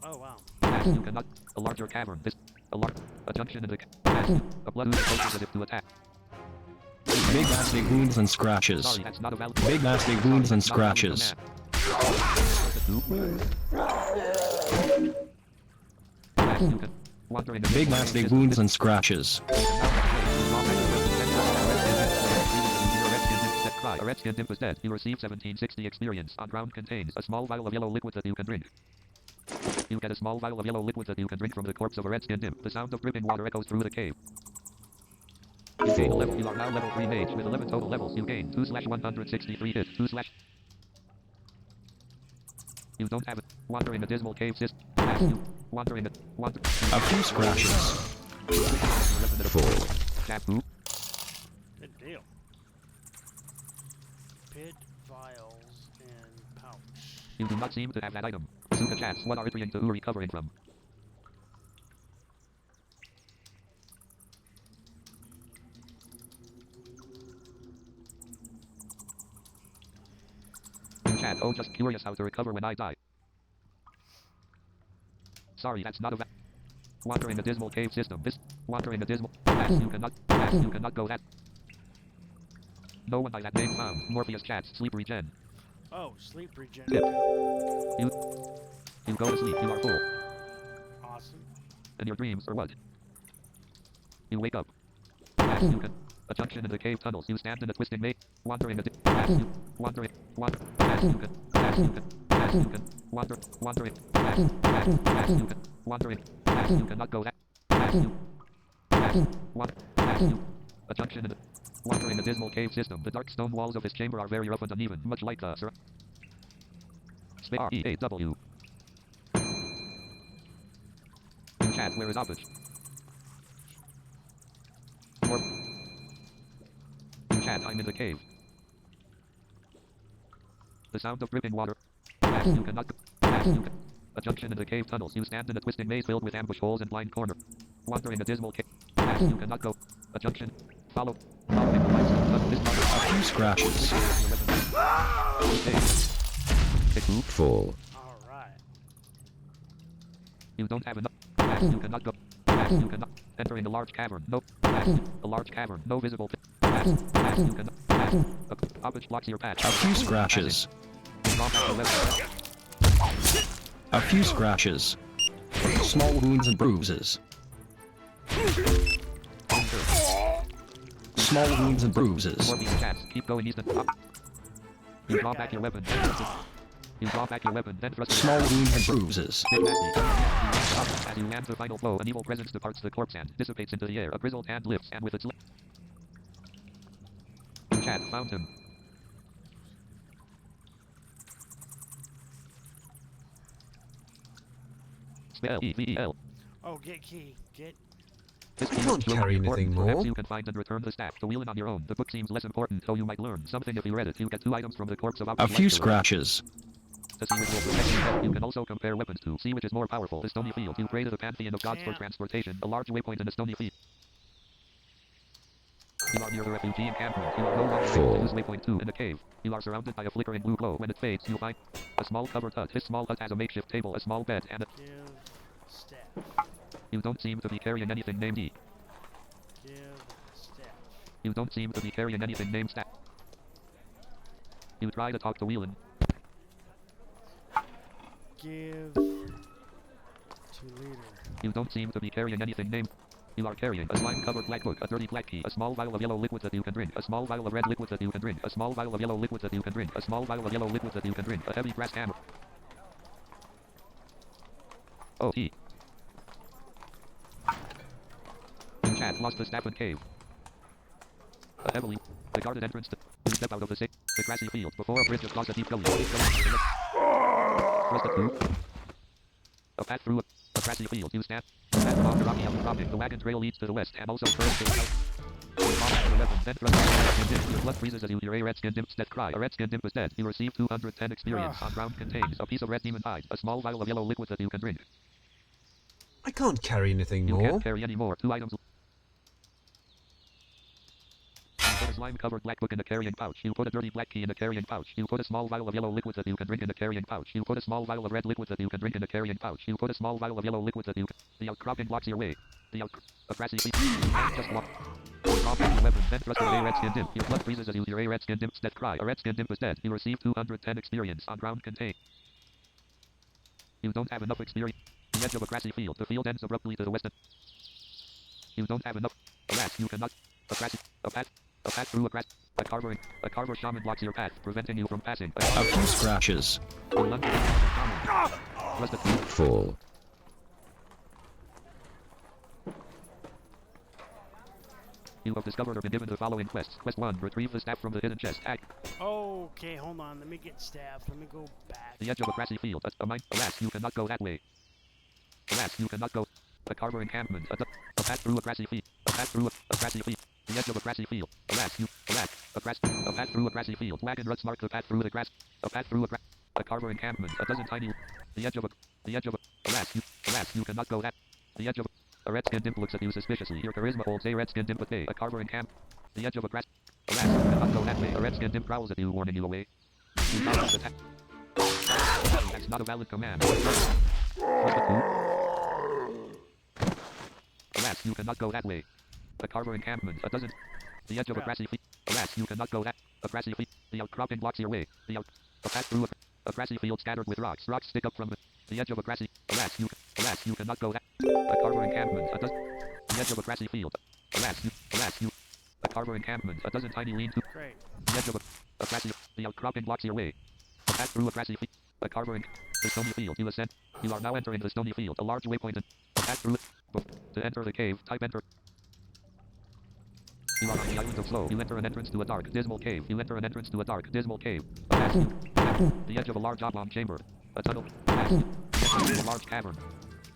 Oh wow. you cannot. A larger cavern. This. A junction in the. A blood ooze approaches as if to attack. Big nasty wounds and scratches. Sorry, that's not a valid. Big nasty wounds and scratches. Big nasty wounds and scratches. A redskin imp is dead. You receive 1760 experience. On ground contains a small vial of yellow liquid that you can drink. You get a small vial of yellow liquid that you can drink from the corpse of a redskin imp. The sound of dripping water echoes through the cave. You gain 11. You are now level 3 mage with 11 total levels. You gain 2/163 hit. 2/. You don't have it. Wandering a dismal cave system. Wandering it. A few scratches. Full. Tap who? Good deal. Pid, vials, and pouch. You do not seem to have that item. Suka chats. What are Itrian to who recovering from? Chat. Oh, just curious how to recover when I die. Sorry, that's not a wandering a dismal cave system. This wandering a dismal. You cannot go that. No one by that name found. Morpheus chats. Sleep regen. Oh, sleep regen. Tip. You go to sleep. You are full. Awesome. And your dreams are what? You wake up. You can. A junction in the cave tunnels. You stand in a twisting maze. Wandering a wandering. Wander. You can. Wandering. You can. Wandering. You cannot go that. A junction in the wandering a dismal cave system. The dark stone walls of this chamber are very rough and uneven, much like Sir. Space R-E-A-W. Chat, where is Avage? Chat, I'm in the cave. The sound of dripping water. You cannot. A junction in the cave tunnels. You stand in a twisting maze filled with ambush holes and blind corner. Wandering a dismal cave. You cannot go. A junction. Following the lights of this part. A few scratches. Full. All right. You don't have enough. You cannot go. You cannot. Entering a large cavern. No. Pass. A large cavern. No visible. Pass. Pass. You can. Pass. A object blocks your path. A few scratches. Drop back your weapon. A few scratches. Small wounds and bruises. Small wounds and bruises. 4 being chance. Keep going east and up. You draw back your weapon. You draw back your weapon, then thrust it. Small wounds and bruises. Big nasty. As you land the final blow, an evil presence departs the corpse and dissipates into the air. A grizzled hand lifts, and with its Chad found him. Spell E-V-E-L. Oh, get key. Get. This I key can't is really carry important. anything Perhaps more. you can find and return the staff to wheel it on your own. The book seems less important, though you might learn something if you read it. You get 2 items from the corpse of A few scratches. To see which will protect your head, you can also compare weapons to see which is more powerful. The stony field. You created a pantheon of gods for Damn. transportation, a large waypoint in the stony field. You are near the refugee encampment. You are no longer able to use waypoint 2 in the cave. You are surrounded by a flickering blue glow. When it fades, you find a small covered hut. This small hut has a makeshift table, a small bed, and a... Give staff. You don't seem to be carrying anything named E. Give staff. You don't seem to be carrying anything named staff. You try to talk to Whelan. Give to leader. You don't seem to be carrying anything named. You are carrying a slime-covered black book, a dirty black key, a small vial of yellow liquid that you can drink, a small vial of red liquid that you can drink, a small vial of yellow liquid that you can drink, a small vial of yellow liquid that you can drink, a heavy brass hammer. Oh, he. In chat, lost the staff in cave. A heavily the guarded entrance to you step out of the grassy field before a bridge across a deep gully. Thrust it through. A path through a grassy field. You stand. Path along the rocky outcropping. The wagon trail leads to the west and also curves to the south. You pop out the weapon, then thrust it through a red-skinned imp. Your blood freezes as you hear a red-skinned imp's death cry. A red-skinned imp is dead. You receive 210 experience. On ground contains a piece of red demon hide, a small vial of yellow liquid that you can drink. I can't carry anything You more. can't carry any more. 2 items. You put a slime-covered black book in the carrying pouch. You put a dirty black key in the carrying pouch. You put a small vial of yellow liquid that you can drink in the carrying pouch. You put a small vial of red liquid that you can drink in the carrying pouch. You put a small vial of yellow liquid that you can... The outcropping blocks your way. A grassy field. Just walk. Drop your weapon, then thrust it at a red-skinned imp. Your blood freezes as you hear a red-skinned imp's death cry. A red-skinned imp is dead. You receive 210 experience. On ground contained. You don't have enough experience. The edge of a grassy field. The field ends abruptly to the west. You don't have enough. Alas, you cannot. A path through a grass. A carver shaman blocks your path, preventing you from passing. A few scratches. You lunge against the shaman. Thrust it through. Fall. You have discovered or been given the following quests. Quest 1. Retrieve the staff from the hidden chest. Okay, hold on. Let me get staff. Let me go back. The edge of a grassy field. Alas, you cannot go that way. Alas, you cannot go. A carver encampment. A path through a grassy field. A path through a grassy field. The edge of a grassy field. Alas, a path through a grassy field. Wagon ruts mark the path through the grass. A path through a carver encampment. A dozen tiny. The edge of a. Alas, you cannot go that. The edge of a red-skinned imp looks at you suspiciously. Your charisma holds a red-skinned imp at bay. A carver encamp. The edge of a grass. Alas, you cannot go that way. A red-skinned imp prowls at you, warning you away. You dodge the attack. That's not a valid command. Alas, you cannot go that way. A carver encampment. A dozen. The edge of a grassy field. Alas, you cannot go that. A grassy field. The outcropping blocks your way. A path through a grassy field scattered with rocks. Rocks stick up from the edge of a grassy. Alas, you cannot go that. A carver encampment. A dozen. The edge of a grassy field. Alas, you. A carver encampment. A dozen tiny lean-to. Great. The edge of a grassy. The outcropping blocks your way. A path through a grassy field. A carver the stony field. You ascend. You are now entering the stony field. A large waypoint. A path through it. To enter the cave, type enter. You are on the island of Slow. You enter an entrance to a dark, dismal cave. You enter an entrance to a dark, dismal cave. The edge of a large oblong chamber. A tunnel. The edge of a large cavern.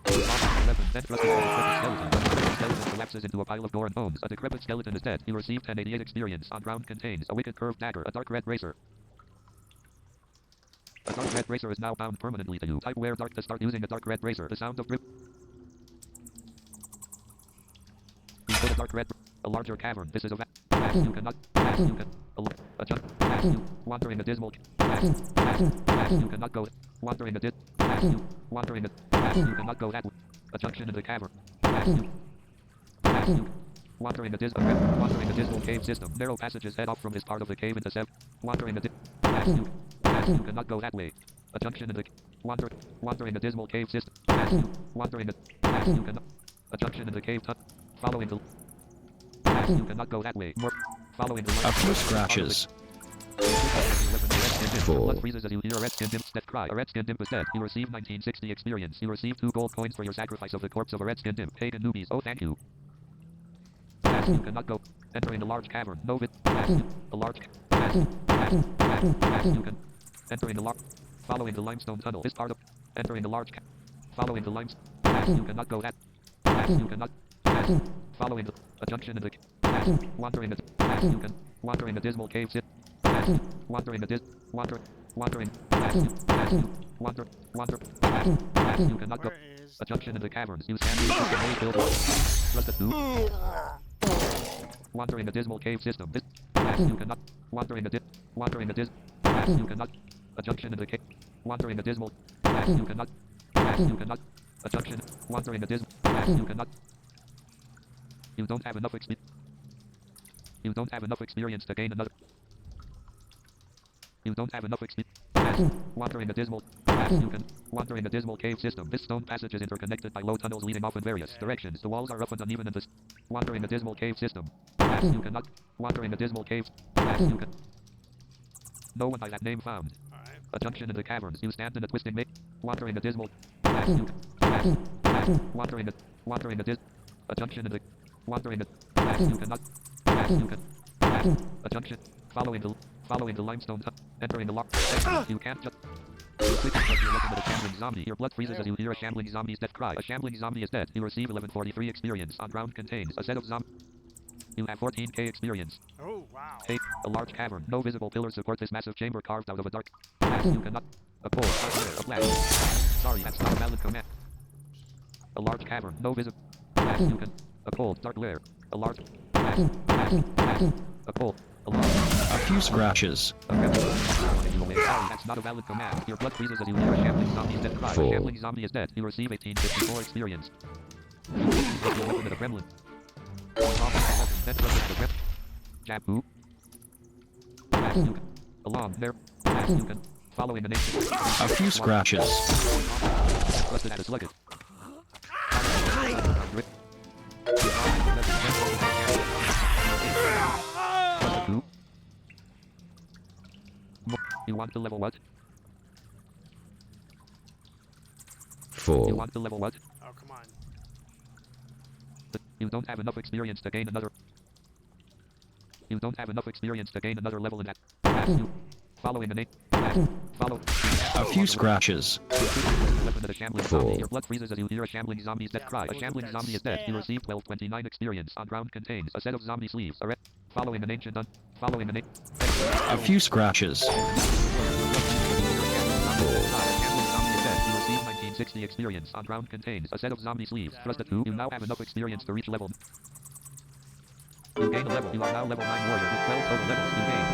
Then thrust into a decrepit skeleton. The decrepit skeleton collapses into a pile of gore and bones. A decrepit skeleton is dead. You receive 1088 experience. On ground contains a wicked curved dagger, a dark red razor. A dark red razor is now bound permanently to you. Type wear dark to start using a dark red razor. The sound of grip. You put a dark red. A larger cavern. This is a you cannot. You can. A jump. You wandering a dismal. You cannot go. Wandering a you wandering a. You cannot go that way. A junction in the cavern. Wandering a dismal cave system. Narrow passages head off from this part of the cave into wandering a you cannot go that way. A junction in the wandering a dismal cave system. Wandering a you cannot a junction in the cave following the you cannot go that way. More following the A few scratches. 4. Blood freezes as you hear a red-skinned imp's death cry. A red-skinned imp is dead. You receive 1960 experience. You receive 2 gold coins for your sacrifice of the corpse of a red-skinned imp. Pagan newbies. Oh, thank you. You cannot go. Entering a large cavern. No vid. A large. You can. Entering the large. Following the limestone tunnel is part of. Entering the large. Following the limestone. You cannot go that. You cannot. Following the. A junction in the. Wandering the. You can. Wandering a dismal cave sit. Wandering a wandering. Wander. You cannot go. A junction in the caverns. You stand in the building. Thrust it wandering a dismal cave system. You cannot. Wandering a you cannot. A junction in the cave. Wandering a dismal. You cannot. You cannot. A junction. Wandering a dismal. You cannot. You don't have enough experience. You don't have enough experience to gain another. You don't have enough experience. Wandering a dismal. You can. Wandering a dismal cave system. This stone passage is interconnected by low tunnels leading off in various directions. The walls are rough and uneven in this. Wandering a dismal cave system. You cannot. Wandering a dismal cave. You can. No one by that name found. A junction in the caverns. You stand in a twisting wandering a dismal. You can. Wandering a a junction in the. Wandering a. You cannot. You can. A junction. Following the limestone. Entering the lock. You can't just. You quick because you're looking at a shambling zombie. Your blood freezes as you hear a shambling zombie's death cry. A shambling zombie is dead. You receive 1143 experience. On ground contains a set of zombies. You have 14k experience. Oh, wow. 8. A large cavern. No visible pillars support this massive chamber carved out of a dark. You cannot. A pole. A flash. Sorry, that's not a valid command. A large cavern. No visible. You can. A cold, dark lair. A large. A pole. A large. A few scratches. Sorry, that's not a valid command. Your blood freezes as you hear a shambling zombie's death cry. 4. A shambling zombie is dead. You receive 1854 experience. You weapon at a gremlin. Jabu. Along there. You can. Following the nation. A few scratches. Rusted at a slugget. You want to level what? 4. You want to level what? Oh, come on. You don't have enough experience to gain another. You don't have enough experience to gain another level in that. Following the name. Follow. A few scratches. 4. Your blood freezes as you hear a shambling zombie's death cry. A shambling zombie is dead. You receive 1229 experience. On ground contains a set of zombie sleeves. A red. Following an ancient following the name. A few scratches. 4. 1960 experience. On ground contains a set of zombie sleeves. Thrust at 2. You now have enough experience to reach level. You gain a level. You are now level 9 warrior with 12 total levels. You gain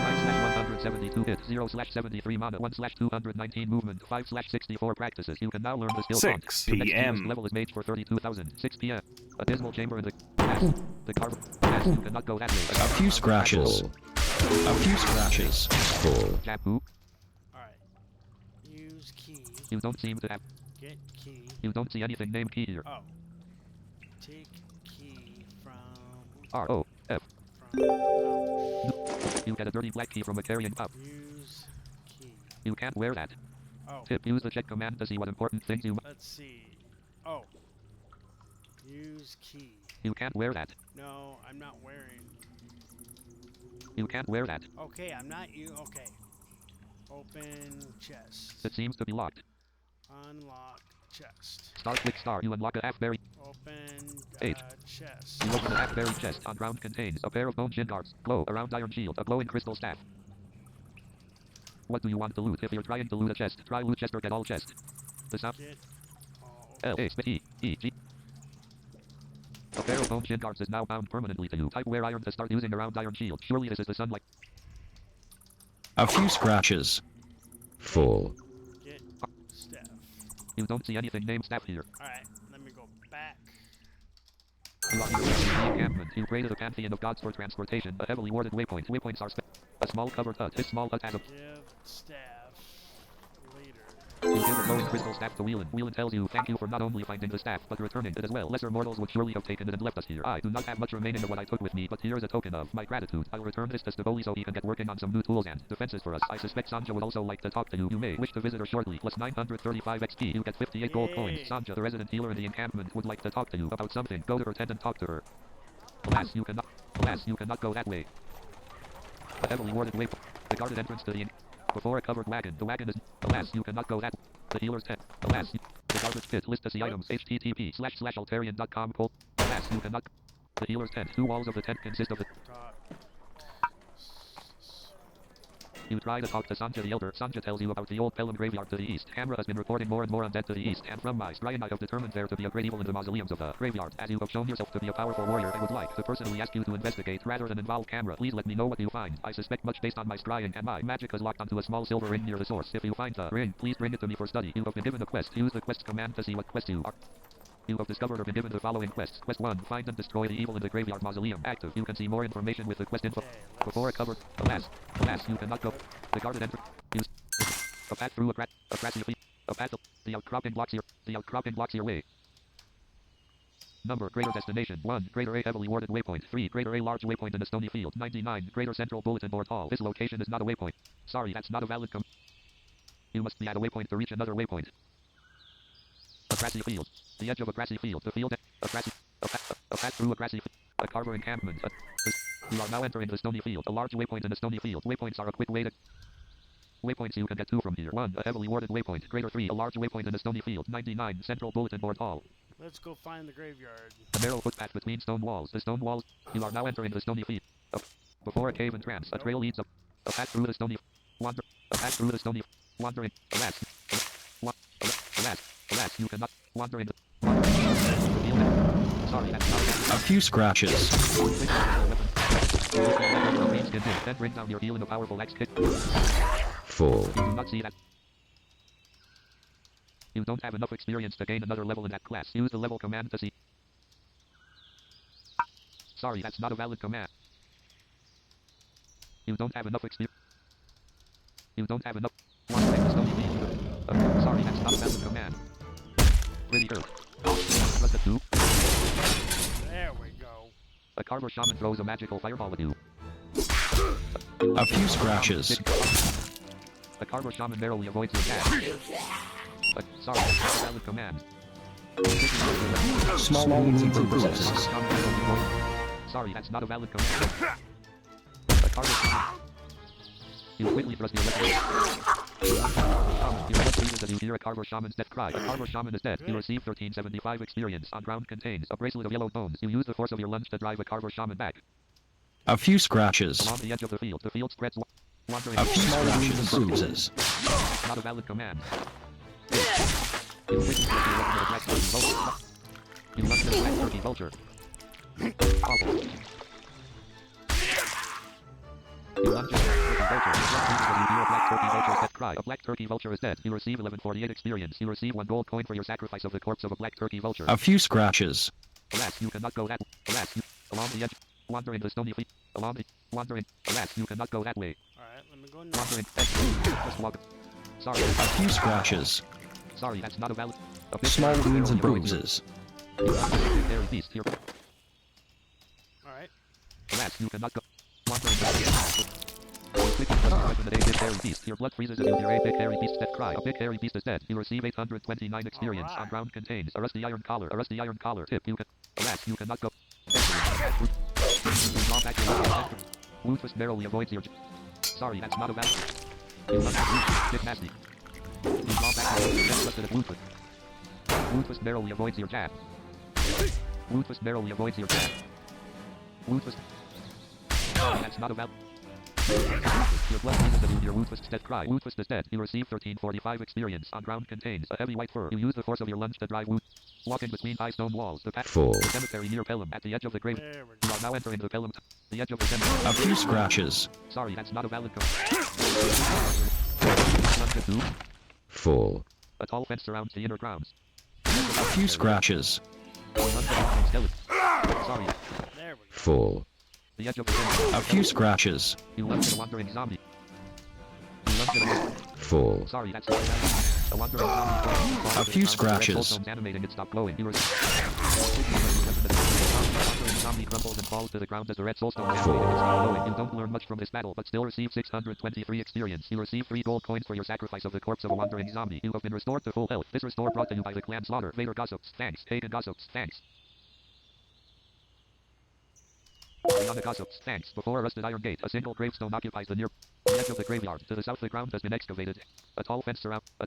9/172 hit, 0/73 mana, 1/219 movement, 5/64 practices. You can now learn the skill 6 The next p.m. level is made for 32,000. 6 p.m. A dismal chamber in the carbon. You cannot go that way. A few scratches. A few scratches. 4. Jabu. Alright. Use key. You don't seem to have. Get key. You don't see anything named key here. Oh. Take key from. R-O-F. From. Oh. You get a dirty black key from a carrying up. Use key. You can't wear that. Oh. Tip. Use the check command to see what important things you. Let's see. Oh. Use key. You can't wear that. No, I'm not wearing. You can't wear that. Okay, I'm not you. Okay. Open chest. It seems to be locked. Unlock chest. Star click star. You unlock a half-berry. Open H. chest. You open a half-berry chest. On ground contains a pair of bone shin guards. Glow around iron shield. A glowing crystal staff. What do you want to loot? If you're trying to loot a chest, try loot chest or get all chest. The sound. Get all. L-A-E-E-G. A pair of bone shin guards is now bound permanently to you. Type wear iron to start using around iron shield. Surely this is the sunlight. A few scratches. 4. Get staff. You don't see anything named staff here. Alright, let me go back. You are here in the encampment. You pray to the pantheon of gods for transportation. A heavily warded waypoint. Waypoints are a small covered hut. This small hut has a... Give staff later. You give a glowing crystal staff to Whelan. Whelan tells you thank you for not only finding the staff, but returning it as well. Lesser mortals would surely have taken it and left us here. I do not have much remaining of what I took with me, but here is a token of my gratitude. I'll return this to Staboli so he can get working on some new tools and defenses for us. I suspect Sanja would also like to talk to you. You may wish to visit her shortly. Plus 935 XP. You get 58 gold coins. Sanja, the resident healer in the encampment, would like to talk to you about something. Go to her tent and talk to her. Alas, you cannot go that way. A heavily warded waypoint. The guarded entrance to the before a covered wagon. The wagon is... Alas, you cannot go that way. The healer's tent. Alas, the garbage pit. List to see items. http://altarian.com. Alas, you cannot... The healer's tent. Two walls of the tent consist of the... You try to talk to Sanja the Elder. Sanja tells you about the old Pelham graveyard to the east. Hamra has been reporting more and more undead to the east, and from my scrying I have determined there to be a great evil in the mausoleums of the graveyard. As you have shown yourself to be a powerful warrior, I would like to personally ask you to investigate rather than involve Camera. Please let me know what you find. I suspect much based on my scrying, and my magic is locked onto a small silver ring near the source. If you find the ring, please bring it to me for study. You have been given a quest. Use the quest command to see what quest you are. You have discovered or been given the following quests. Quest 1. Find and destroy the evil in the graveyard mausoleum. Active. You can see more information with the quest info. Before a cover. Alas, you cannot go. The guarded entrance. Use a path through a grassy field. A path. The outcropping blocks your way. Number. Greater destination. 1. Greater A heavily warded waypoint. 3. Greater A large waypoint in a stony field. 99. Greater central bulletin board hall. This location is not a waypoint. Sorry, that's not a valid You must be at a waypoint to reach another waypoint. A grassy field. The edge of a grassy field. The field. A path through a grassy field. A carver encampment. You are now entering the stony field. A large waypoint in a stony field. Waypoints are a quick way to... Waypoints you can get to from here. 1. A heavily warded waypoint. Greater 3. A large waypoint in a stony field. 99. Central bulletin board hall. Let's go find the graveyard. A narrow footpath between stone walls. The stone walls... You are now entering the stony field. Before a cave entrance. A trail leads up. A path through the stony... Wander... A path through the stony... Wandering... Alas, you cannot wander in the... Sorry, that's not... A few scratches. Then bring down your heel in a powerful axe kick. Full. You do not see that. You don't have enough experience to gain another level in that class. Use the level command to see. Sorry, that's not a valid command. You don't have enough experience. You don't have enough... Wandering the stony field. Sorry, that's not a valid command. Pretty early. Press the 2. There we go. A carver shaman throws a magical fireball at you. A few scratches. A carver shaman narrowly avoids your attack. Sorry, that's not a valid command. Small wounds and bruises. Sorry, that's not a valid command. A carver shaman... You quickly thrust your weapon. Your blood freezes as you hear a carver shaman's death cry. A carver shaman is dead. You receive 1375 experience. On ground contains a bracelet of yellow bones. You use the force of your lunge to drive a carver shaman back. A few scratches. Along the edge of the field spreads wandering. A few small wounds and bruises. Not a valid command. You quickly thrust your weapon at a black turkey vulture. You lunge at a black turkey vulture. Awful. You lunge at a black turkey vulture. You hear a black turkey vulture's death cry. A black turkey vulture is dead. You receive 1148 experience. You receive 1 gold coin for your sacrifice of the corpse of a black turkey vulture. A few scratches. Alas, you cannot go that way. Alas, you... Along the edge. Wandering the stony field. Along the... Wandering... Alas, you cannot go that way. Alright, let me go now. Wandering... Just walk... Sorry. A few scratches. Sorry, that's not a valid... Small wounds and bruises. Very beast here. Alright. Alas, you cannot go... Wandering the... Quickly press the weapon at a big hairy beast. Your blood freezes as you hear a big hairy beast's death cry. A big hairy beast is dead. You receive 829 experience. On ground contains a rusty iron collar. A rusty iron collar tip. You can... Alas, you cannot go... Wound twist narrowly avoids your... Sorry, that's not a valid... You must have bit nasty. You draw back your then twisted at wound twist. Wound twist narrowly avoids your jab. Wound twist narrowly avoids your jab. Wound twist... Sorry, that's not a valid... Your blood freezes as you hear Wound Twist's death cry. Wound Twist is dead. You receive 1345 experience. On ground contains a heavy white fur. You use the force of your lunge to drive Wound. Walking between high stone walls. The path. Full. The cemetery near Pelham. At the edge of the grave. There we You go. are now entering the Pelham. The edge of the cemetery. A few scratches. Sorry, that's not a valid code. Full. A tall fence surrounds the inner grounds. A few scratches. Sorry. There we go. Full. The edge of the cemetery. A few scratches. You left a wandering zombie. You left a Full. Sorry, that's not bad. A wandering zombie. A few scratches. Animating it stopped glowing. You were zombie crumbles and falls to the ground as the red soulstone animating it stopped glowing. You don't learn much from this battle, but still receive 623 experience. You receive 3 gold coins for your sacrifice of the corpse of a wandering zombie. You have been restored to full health. This restore brought to you by the clan Slaughter. Vader Gossips. Thanks. Hagen Gossips. Thanks. Ariana Gossips. Thanks. Before a rusted iron gate, a single gravestone occupies the edge of the graveyard. To the south, the ground has been excavated. A tall fence around. A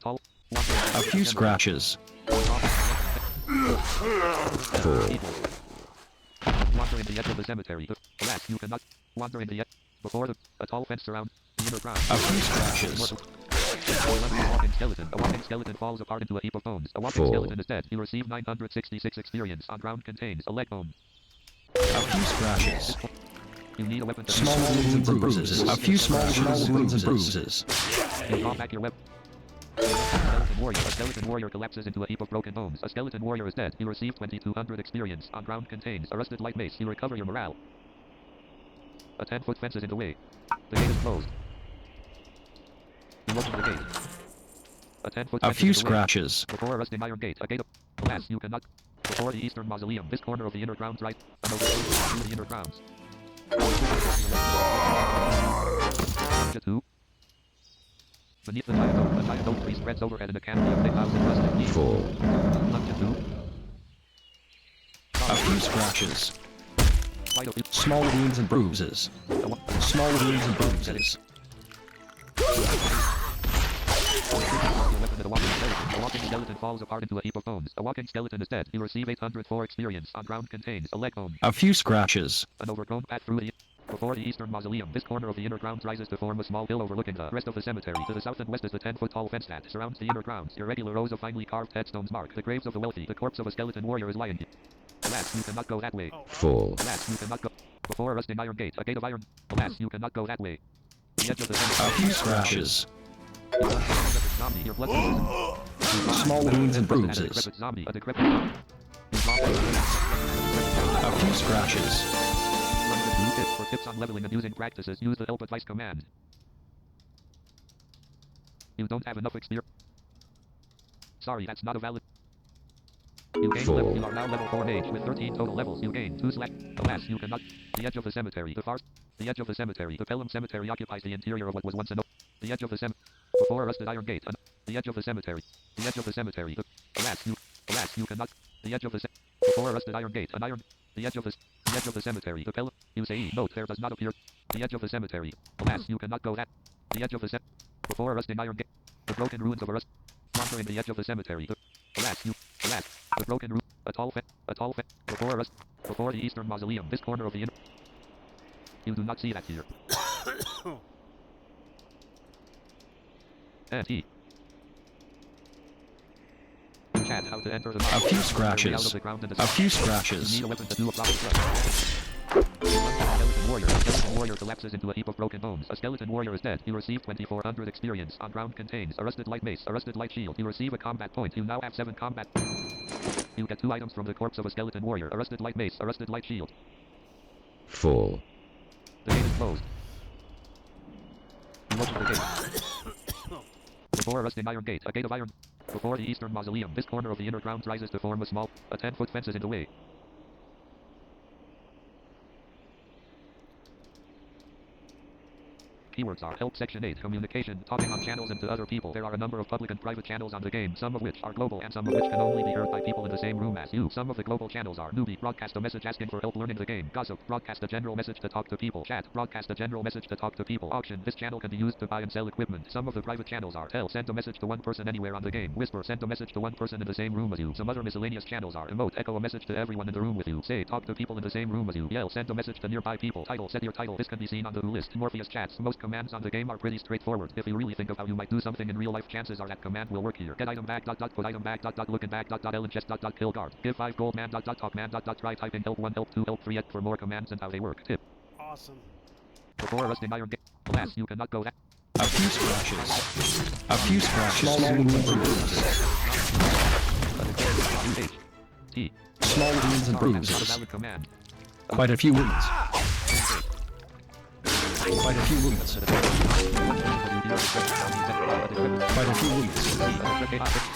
few scratches. Full. Wandering the edge of the cemetery. Alas, you cannot wander in the edge. Before a tall fence around the inner ground. A few scratches. A walking skeleton falls apart into a heap of bones. A walking skeleton is dead. You receive 966 experience. On ground contains a leg bone. A few scratches. You need a weapon to Small wounds and bruises. A few small wounds and bruises. You draw back your weapon. A skeleton warrior collapses into a heap of broken bones. A skeleton warrior is dead. You receive 2200 experience. On ground contains a rusted light mace. You recover your morale. A 10-foot fence is in the way. The gate is closed. You open the gate. A 10-foot A fence few is in the way. scratches. Before a rusting iron gate, a gate of... Alas, you cannot... Before the eastern mausoleum, this corner of the inner grounds right... An overgrown through the inner grounds. Chapter 2. Beneath the giant oak tree spreads overhead in a canopy of 8,000 rusted leaves. Full. Chapter 2. A few scratches. Quite a few... Small wounds and bruises. Small wounds and bruises. A walking skeleton falls apart into a heap of bones. A walking skeleton is dead. You receive 804 experience. On ground contains a leg bone. A few scratches. An overgrown path through the... Before the eastern mausoleum, this corner of the inner grounds rises to form a small hill overlooking the rest of the cemetery. To the south and west is the 10-foot tall fence that surrounds the inner grounds. Irregular rows of finely carved headstones mark the graves of the wealthy. The corpse of a skeleton warrior is lying here. Alas, you cannot go that way. Full. Alas, you cannot go... Before a rusting iron gate, a gate of iron. Alas, you cannot go that way. The edge of the cemetery. A few scratches. Zombie, your blood sources. Small wounds and A bruises. decrepit zombie, a decrepit zombie. A few scratches. For tips on leveling and using practices, use the help advice command. You don't have enough experience. Sorry, that's not a valid. You gain level. You are now level 4 mage with 13 total levels. You gain 2 slash. Alas, you cannot. The edge of the cemetery. The edge of the cemetery. The Pelham Cemetery occupies the interior of what was once an. The edge of the Before a rusted iron gate. The edge of the cemetery. The edge of the cemetery. Alas, you cannot. The edge of the Before a rusted iron gate. An iron. The edge of the cemetery. The Pelham. You say, note, there does not appear. The edge of the cemetery. Alas, you cannot go that. The edge of the Before a rusting iron gate. The broken ruins of a rust. Wandering the edge of the cemetery. Alas, the broken ruin. A tall fence. Before a rust. Before the eastern mausoleum. This corner of the inner. You do not see that here. And he. Chat how to enter the A few scratches. A few scratches. You need a weapon to do a proper thrust. Skeleton warrior collapses into a heap of broken bones. A skeleton warrior is dead. You receive 2400 experience. On ground contains a rusted light mace, a rusted light shield. You receive a combat point. You now have 7 combat. You get 2 items from the corpse of a skeleton warrior. A rusted light mace, a rusted light shield. Full. The gate is closed. You open the gate. Before a rusting iron gate, a gate of iron. Before the eastern mausoleum, this corner of the inner grounds rises to form a 10-foot fence is in the way. Keywords are help section 8, communication, talking on channels and to other people. There are a number of public and private channels on the game, some of which are global and some of which can only be heard by people in the same room as you. Some of the global channels are newbie, broadcast a message asking for help learning the game. Gossip, broadcast a general message to talk to people. Chat, broadcast a general message to talk to people. Auction, this channel can be used to buy and sell equipment. Some of the private channels are tell, send a message to one person anywhere on the game. Whisper, send a message to one person in the same room as you. Some other miscellaneous channels are emote, echo a message to everyone in the room with you. Say, talk to people in the same room as you. Yell, send a message to nearby people. Title, set your title. This can be seen on the who list. Morpheus chats. Most commands on the game are pretty straightforward. If you really think of how you might do something in real life, chances are that command will work here. Get item bag put item bag looking bag ellen chest kill guard. Give 5 gold man talk man try typing help 1 help 2 help 3 for more commands and how they work. Tip. Awesome. Before a rusting iron gate. Alas, you cannot go that. A few scratches. A few scratches. Small wounds and bruises. P. Small wounds and Sorry, that's not a bruises. valid command. Quite a few wounds. Quite a few wounds. Quite a few wounds.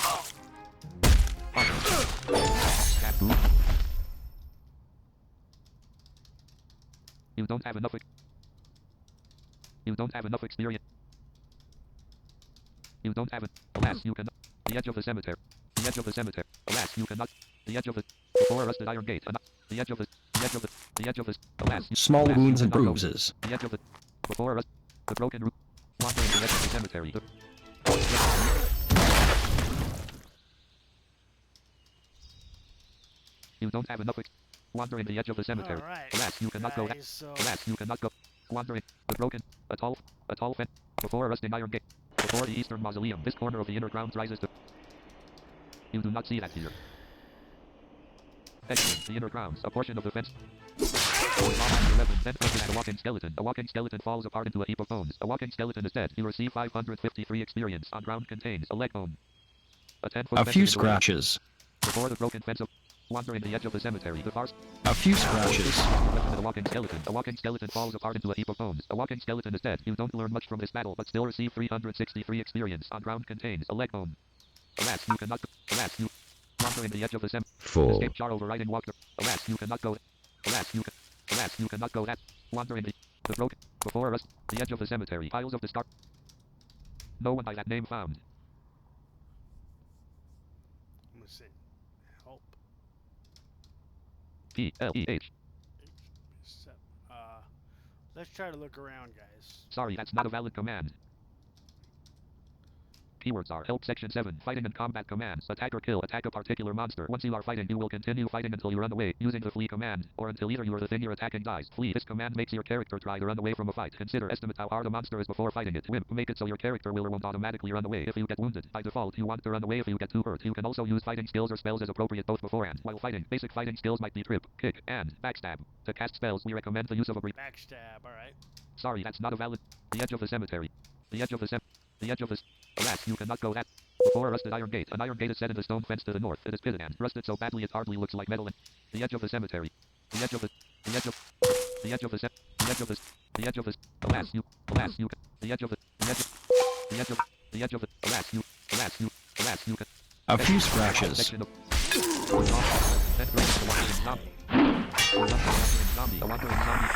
You don't have enough. You don't have enough experience. You don't have it. Alas, you cannot. The edge of the cemetery. The edge of the cemetery. Alas, you cannot. The edge of the. Before rusted iron gate. The edge of the. The edge of the. The edge of the. Alas. Small alas, wounds you and cannot go. bruises. The edge of the. Before rust. The broken roof. Wandering the edge of the cemetery. You don't have enough. Wandering the edge of the cemetery. All right, Alas, you cannot go. guys, so Alas, you cannot go. Wandering. The broken. A tall fence. Before a rusting iron gate. Before the eastern mausoleum. This corner of the inner grounds rises to. You do not see that here. Excellent. The inner grounds. A portion of the fence. 11. Then presses a walking skeleton. A walking skeleton falls apart into a heap of bones. A walking skeleton is dead. You receive 553 experience. On ground contains a leg bone. A 10-foot A fence few is in the way. scratches. Before the broken fence of. Wandering the edge of the cemetery. The farce. A few scratches. Left to the walking skeleton. A walking skeleton falls apart into a heap of bones. A walking skeleton is dead. You don't learn much from this battle, but still receive 363 experience. On ground contains a leg bone. Alas, you cannot go. Alas, you. Wandering the edge of the cemetery. 4. Escape char overriding walker. Alas, you cannot go. Alas, you can. Alas, you cannot go. At. Wandering the broken. Before us. The edge of the cemetery. Piles of the star. No one by that name found. let me see. Help. P-L-E-H. Let's try to look around, guys. Sorry, that's not a valid command. Keywords are help section 7, fighting and combat commands, attack or kill, attack a particular monster. Once you are fighting, you will continue fighting until you run away, using the flee command, or until either you or the thing you're attacking dies. Flee. This command makes your character try to run away from a fight. Consider estimate how hard a monster is before fighting it. Wimp. Make it so your character will or won't automatically run away if you get wounded. By default, you want to run away if you get too hurt. You can also use fighting skills or spells as appropriate both before and while fighting. Basic fighting skills might be trip, kick, and backstab. To cast spells, we recommend the use of a brief. Backstab, alright. Sorry, that's not a valid. The edge of the cemetery. The edge of the The edge of the. Alas, you cannot go that. Before a rusted iron gate. An iron gate is set in the stone fence to the north. It is pitted and rusted so badly it hardly looks like metal. And the edge of the cemetery. The edge of the. The edge of. The edge of the. The edge of the. The edge of the. Alas, you. Alas, you. The edge of the. The edge of. The edge of. The edge of the. Alas, you. Alas, you. Alas, you. A few scratches. Section of. Then brings the wandering zombie. A wandering zombie.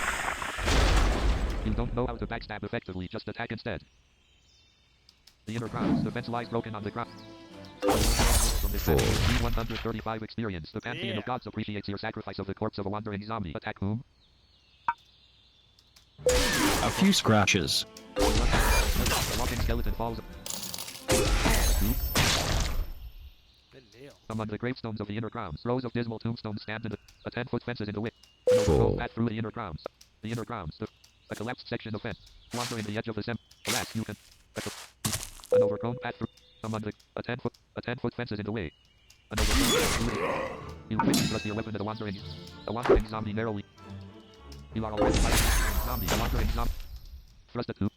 You don't know how to backstab effectively, just attack instead. The inner grounds. The fence lies broken on the ground. From this 4. 135 experience. The pantheon of gods appreciates your sacrifice of the corpse of a wandering zombie. Attack whom? A few scratches. The walking skeleton falls. Good deal. Among the gravestones of the inner grounds, rows of dismal tombstones stand in a 10-foot fence is in the way. An 4. overgrown path through the inner grounds. The inner grounds. A collapsed section of fence. Wandering the edge of the Alas, you can. An overgrown path through. Among the. A 10-foot fence is in the way. An overgrown path through the. You quickly thrust your weapon at a wandering zombie narrowly. You are already fighting a zombie. A wandering zombie. Thrust it to.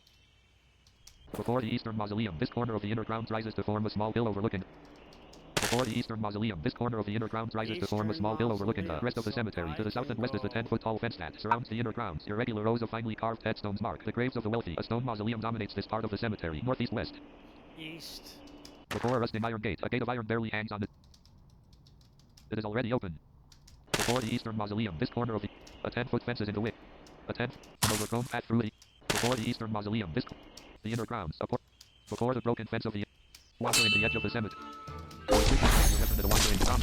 Before the eastern mausoleum, this corner of the inner grounds rises to form a small hill overlooking. Before the eastern mausoleum, this corner of the inner grounds rises to form a small hill overlooking the rest of the cemetery. To the south and west is the 10-foot tall fence that surrounds the inner grounds. Irregular rows of finely carved headstones mark the graves of the wealthy. A stone mausoleum dominates this part of the cemetery. Northeast west. East. Before a rusting iron gate, a gate of iron barely hangs on it. It is already open. Before the eastern mausoleum, this corner of the. A 10-foot fence is in the way. An overgrown path through the. Before the eastern mausoleum, this. The inner grounds. Before the broken fence of the. Wandering the edge of the cemetery.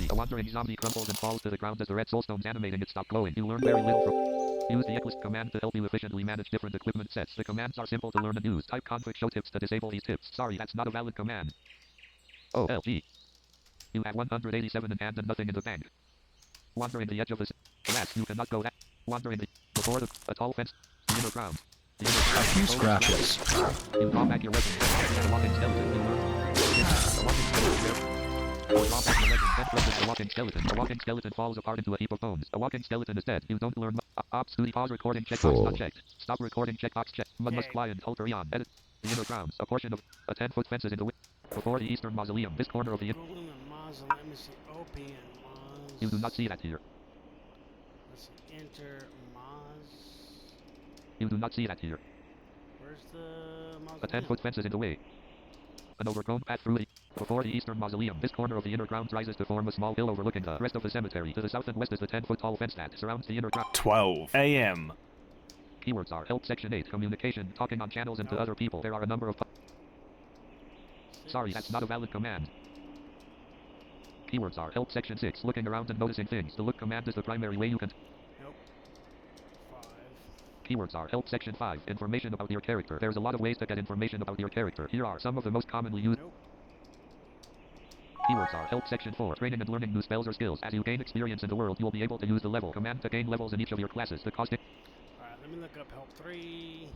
A wandering zombie crumbles and falls to the ground as the red soulstones animating it stop glowing. You learn very little from. Use the eclipse command to help you efficiently manage different equipment sets. The commands are simple to learn and use. Type conflict show tips to disable these tips. Sorry, that's not a valid command. OLG. You have 187 in hand and nothing in the bank. Wandering the edge of the. Alas, you cannot go that. Wandering the. Before the. A tall fence. The inner ground. The inner ground. A few scratches. You draw back your weapon. The walking skeleton. You learn. The walking skeleton. Draw back your weapon. Then presses the walking skeleton. The walking skeleton falls apart into a heap of bones. A walking skeleton is dead. You don't learn. Ops duty pause recording checkbox 4. not checked. Stop recording checkbox checked. Must fly and alter aeon. Edit. The inner grounds. A portion of. A 10-foot fence is in the way. Before the eastern mausoleum. This corner of the. Golden mausoleum. Let me see. Opium You do not see that here. Let's see, enter mushz. You do not see that here. Where's the mausoleum? A 10-foot fence is in the way. An overgrown path through it. Before the eastern mausoleum, this corner of the inner grounds rises to form a small hill overlooking the rest of the cemetery. To the south and west is the 10-foot tall fence that surrounds the inner ground. 12 a.m. Keywords are help section 8, communication, talking on channels and to other people. There are a number of... Sorry, that's not a valid command. Keywords are help section 6, looking around and noticing things. The look command is the primary way you can... Nope. 5. Keywords are help section 5, information about your character. There's a lot of ways to get information about your character. Here are some of the most commonly used... Nope. Keywords are help section 4, training and learning new spells or skills. As you gain experience in the world, you'll be able to use the level command to gain levels in each of your classes. The cost... Alright, let me look up help 3.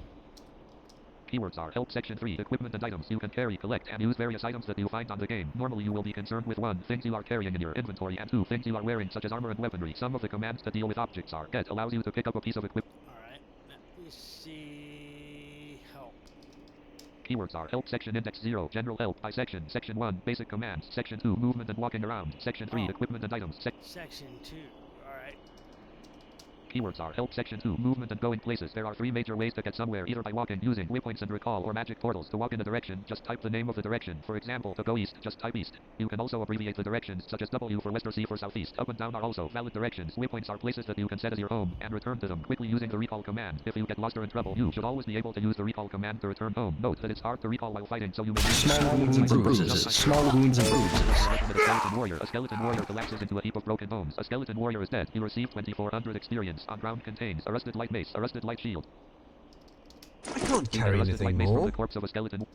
Keywords are help section 3, equipment and items. You can carry, collect, and use various items that you find on the game. Normally you will be concerned with 1, things you are carrying in your inventory, and 2, things you are wearing, such as armor and weaponry. Some of the commands to deal with objects are get allows you to pick up a piece of equipment. Alright, let me see. Help. Keywords are help section index 0, general help by section. Section 1, basic commands. Section 2, movement and walking around. Section 3, equipment and items. Section 2. Alright. Keywords are help section 2, movement and going places. There are 3 major ways to get somewhere, either by walking, using waypoints and recall, or magic portals. To walk in a direction, just type the name of the direction. For example, to go east, just type east. You can also abbreviate the directions, such as W for west or C for southeast. Up and down are also valid directions. Waypoints are places that you can set as your home, and return to them quickly using the recall command. If you get lost or in trouble, you should always be able to use the recall command to return home. Note that it's hard to recall while fighting, so you may... Small wounds and bruises. Small wounds and bruises. A skeleton warrior. A skeleton warrior collapses into a heap of broken bones. A skeleton warrior is dead. You receive 2400 experience. On ground contains a rusted light mace, a rusted light shield. I can't Use a carry rusted light anything mace from more. the corpse of a skeleton.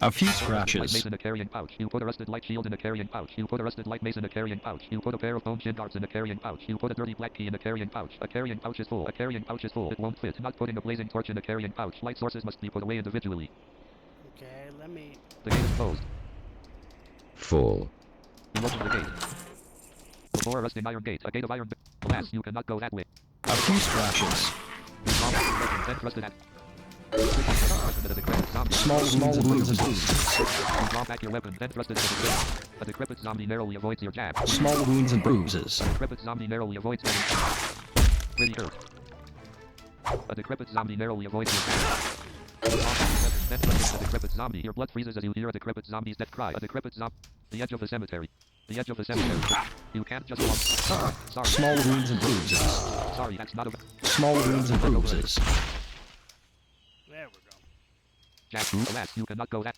A few Light scratches. mace in a carrying pouch. You put a rusted light shield in a carrying pouch. You put a rusted light mace in a carrying pouch. You put a pair of bone shin guards in a carrying pouch. You put a dirty black key in a carrying pouch. A carrying pouch is full. A carrying pouch is full. It won't fit. Not putting a blazing torch in a carrying pouch. Light sources must be put away individually. Okay, let me... The gate is closed. Full. You open the gate. Before a rusting iron gate. A gate of iron. Alas, you cannot go that way. A few scratches. You draw back your weapon, then thrust it at... Small wounds and bruises. You draw back your weapon, then thrust it at the decrepit. A decrepit zombie narrowly avoids your jab. Small wounds and bruises. A decrepit zombie narrowly avoids getting pretty hurt. A decrepit zombie narrowly avoids your jab. You draw back your weapon, then thrust it at the decrepit zombie. Your blood freezes as you hear a decrepit zombie's death cry. A decrepit zombie. The edge of the cemetery. The edge of the cemetery. You can't just walk. Sorry. Small wounds and bruises. Sorry, that's not a... Small wounds and bruises. There we go. Jab 2. Alas, you cannot go that...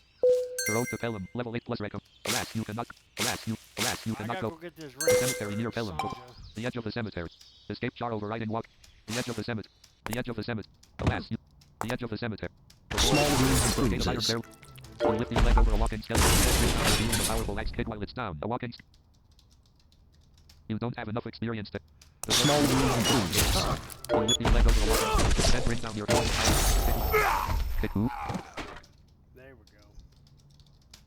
The road to Pelham, level 8 plus recom. Alas, you cannot... Alas, you I cannot gotta go... go get this The ring. cemetery near Pelham. Sonja. The edge of the cemetery. Escape jar overriding walk. The edge of the cemetery. The edge of the cemetery. Alas, you... The edge of the cemetery. Small wounds and Gate of iron bruises. barrel. You lift your leg over a walking skeleton. Dealing a powerful axe kick while it's down. A walking... You don't have enough experience to... Small wounds and bruises. You lift your leg over a walking skeleton. Then bring down your kick. Who? There we go.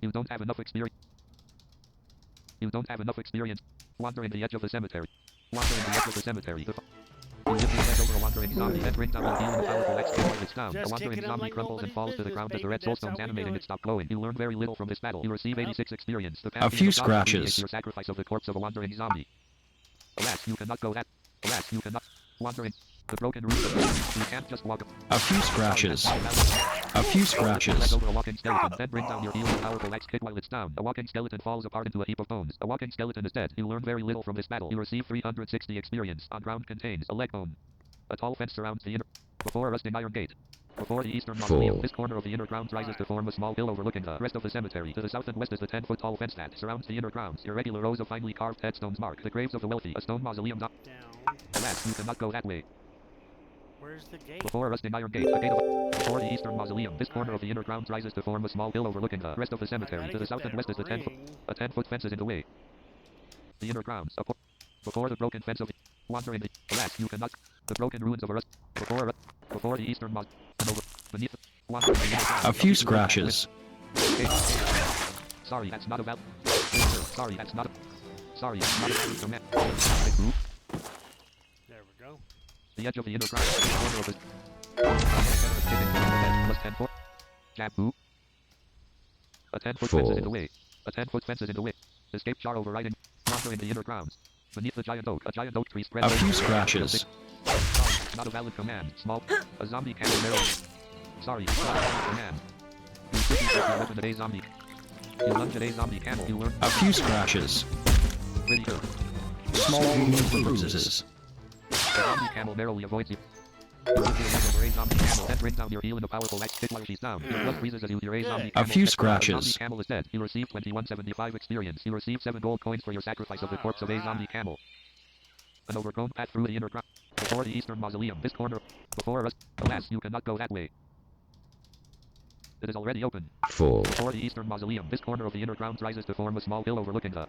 You don't have enough experience. You don't have enough experience. Wandering the edge of the cemetery. Wandering the edge of the cemetery. You lift your leg over a wandering zombie, then bring down your dealing a powerful axe kick while it's down. Just A wandering kicking him zombie like crumbles and nobody's falls to the business, ground as the baby. red That's soulstones how we animating do it it. stop glowing. You learn very little from this battle. You receive 86 experience. The A few passing of God alleviates scratches. Your sacrifice of the corpse of a wandering zombie. Alas, you cannot go that. Alas, you cannot. Wandering. The broken roots of the... You can't just walk up. A few scratches. A few Leg scratches. over a walking skeleton, then bring down your heel with a powerful axe kick while it's down. A walking skeleton falls apart into a heap of bones. A walking skeleton is dead. You learn very little from this battle. You receive 360 experience. On ground contains a leg bone. A tall fence surrounds the inner... Before a rusting iron gate. Before the eastern mausoleum, Full. this corner of the inner grounds rises to form a small hill overlooking the rest of the cemetery. To the south and west is the 10-foot tall fence that surrounds the inner grounds. Irregular rows of finely carved headstones mark the graves of the wealthy. A stone mausoleum not... Down. Alas, you cannot go that way. Where's the gate? Before a rusting iron gate, a gate of... Before the eastern mausoleum, this corner of the inner grounds rises to form a small hill overlooking the rest of the cemetery. To the south and west is the 10-foot... A 10-foot fence is in the way. The inner grounds. Before the broken fence of... Wandering the... Alas, you cannot... The broken ruins of a rust... Before the eastern mausoleum... Beneath... Wandering the inner grounds. A few scratches. Sorry, that's not a valid... Sorry, that's not a... Sorry, that's not a valid command. Move. There we go. The edge of the inner ground. The corner of the... Plus 10 4. Jab who? A 10-foot fence is in the way. A 10-foot fence is in the way. Escape jar overriding. wandering the inner grounds. Beneath the giant oak tree spread. A few scratches. Sorry, not a valid command. Small. A zombie camel barrel. Sorry, not a valid command. You quickly open a zombie. You lunge at a zombie camel. You learn. A few scratches. Pretty good. Small wounds and bruises. The zombie camel barely avoids you. You use your weapon for a zombie camel, then bring down your heel in a powerful axe hit while she's down. Your blood freezes as you hear a zombie camel. A few The zombie scratches. camel is dead. You receive 2175 experience. You receive 7 gold coins for your sacrifice of the corpse of a zombie camel. An overgrown path through the inner ground. Before the eastern mausoleum. This corner. Before us. Alas, you cannot go that way. It is already open. Full. Before the eastern mausoleum. This corner of the inner grounds rises to form a small hill overlooking the...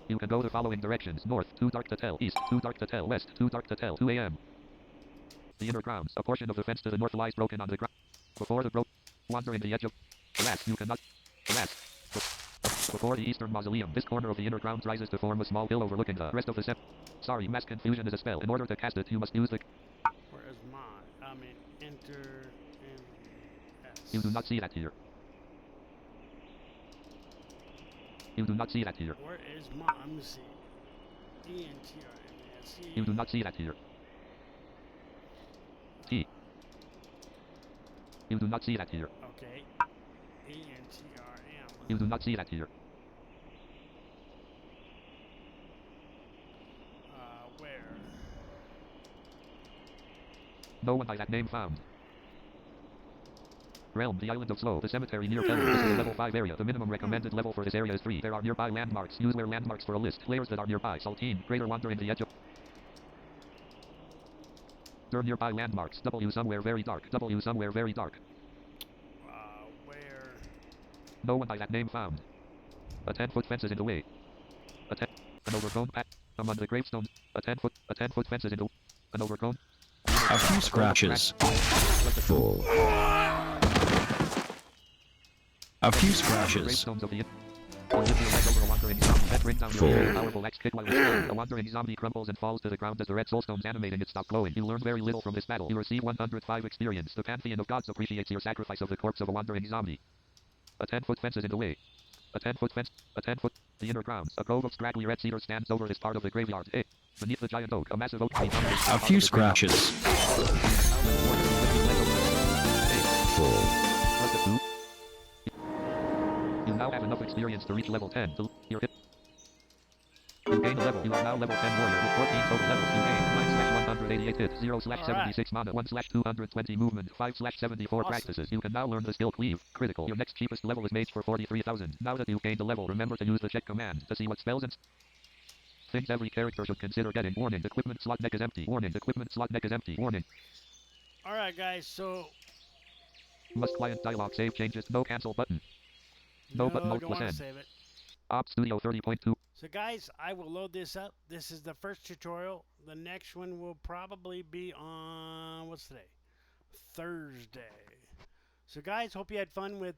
You can go the following directions. North, too dark to tell. East, too dark to tell. West, too dark to tell. 2 a.m. The inner grounds. A portion of the fence to the north lies broken on the ground. Before the wandering the edge of... Alas, you cannot... Alas. Before the eastern mausoleum. This corner of the inner grounds rises to form a small hill overlooking the rest of the Sorry, mass confusion is a spell. In order to cast it, you must use the... Where is mine? I mean, enter... You do not see that here. You do not see that here. Where is mine? Let me see. E-N-T-R-M-A-S-E. You do not see that here. T. You do not see that here. Okay. E-N-T-R-M. You do not see that here. Where? No one by that name found. Realm, the island of Slow, the cemetery near Kelly. This is a level 5 area. The minimum recommended level for this area is 3. There are nearby landmarks. Use where landmarks for a list. Players that are nearby. Saltine, Greater Wandering the edge of... There are nearby landmarks. W somewhere very dark. W somewhere very dark. Where? No one by that name found. A 10-foot fence is in the way. An overgrown path among the gravestones. A 10-foot fence is in the... An overgrown... A few scratches. Full. A few scratches. Gravestones of the... Or lift your leg over a wandering zombie. Then bring down your powerful axe kick while it's down. The wandering zombie crumbles and falls to the ground as the red soulstones animating it stop glowing. You learn very little from this battle. You receive 105 experience. The pantheon of gods appreciates your sacrifice of the corpse of a wandering zombie. A 10-foot fence is in the way. A 10-foot fence. A 10-foot... The inner grounds. A grove of straggly red cedar stands over this part of the graveyard. Beneath the giant oak, a massive oak tree. A few scratches. Full. You now have enough experience to reach level 10. You gain a level. You are now level 10 warrior with 14 total levels. You gain 9/188 hit, 0/76 mana, 1/220 movement, 5/74 practices. You can now learn the skill Cleave, critical. Your next cheapest level is mage for 43,000. Now that you've gained a level, remember to use the check command to see what spells and things every character should consider getting. Warning, equipment slot neck is empty. Warning, equipment slot neck is empty. Warning. Alright guys, so... Must client dialog save changes. No cancel button. No button don't plus want N. to save it. Op Studio 30.2. So guys, I will load this up. This is the first tutorial. The next one will probably be on... What's today? Thursday. So guys, hope you had fun with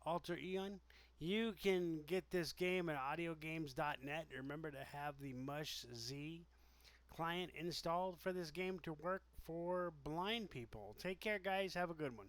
Alter Aeon. You can get this game at audiogames.net. Remember to have the mushz client installed for this game to work for blind people. Take care guys. Have a good one.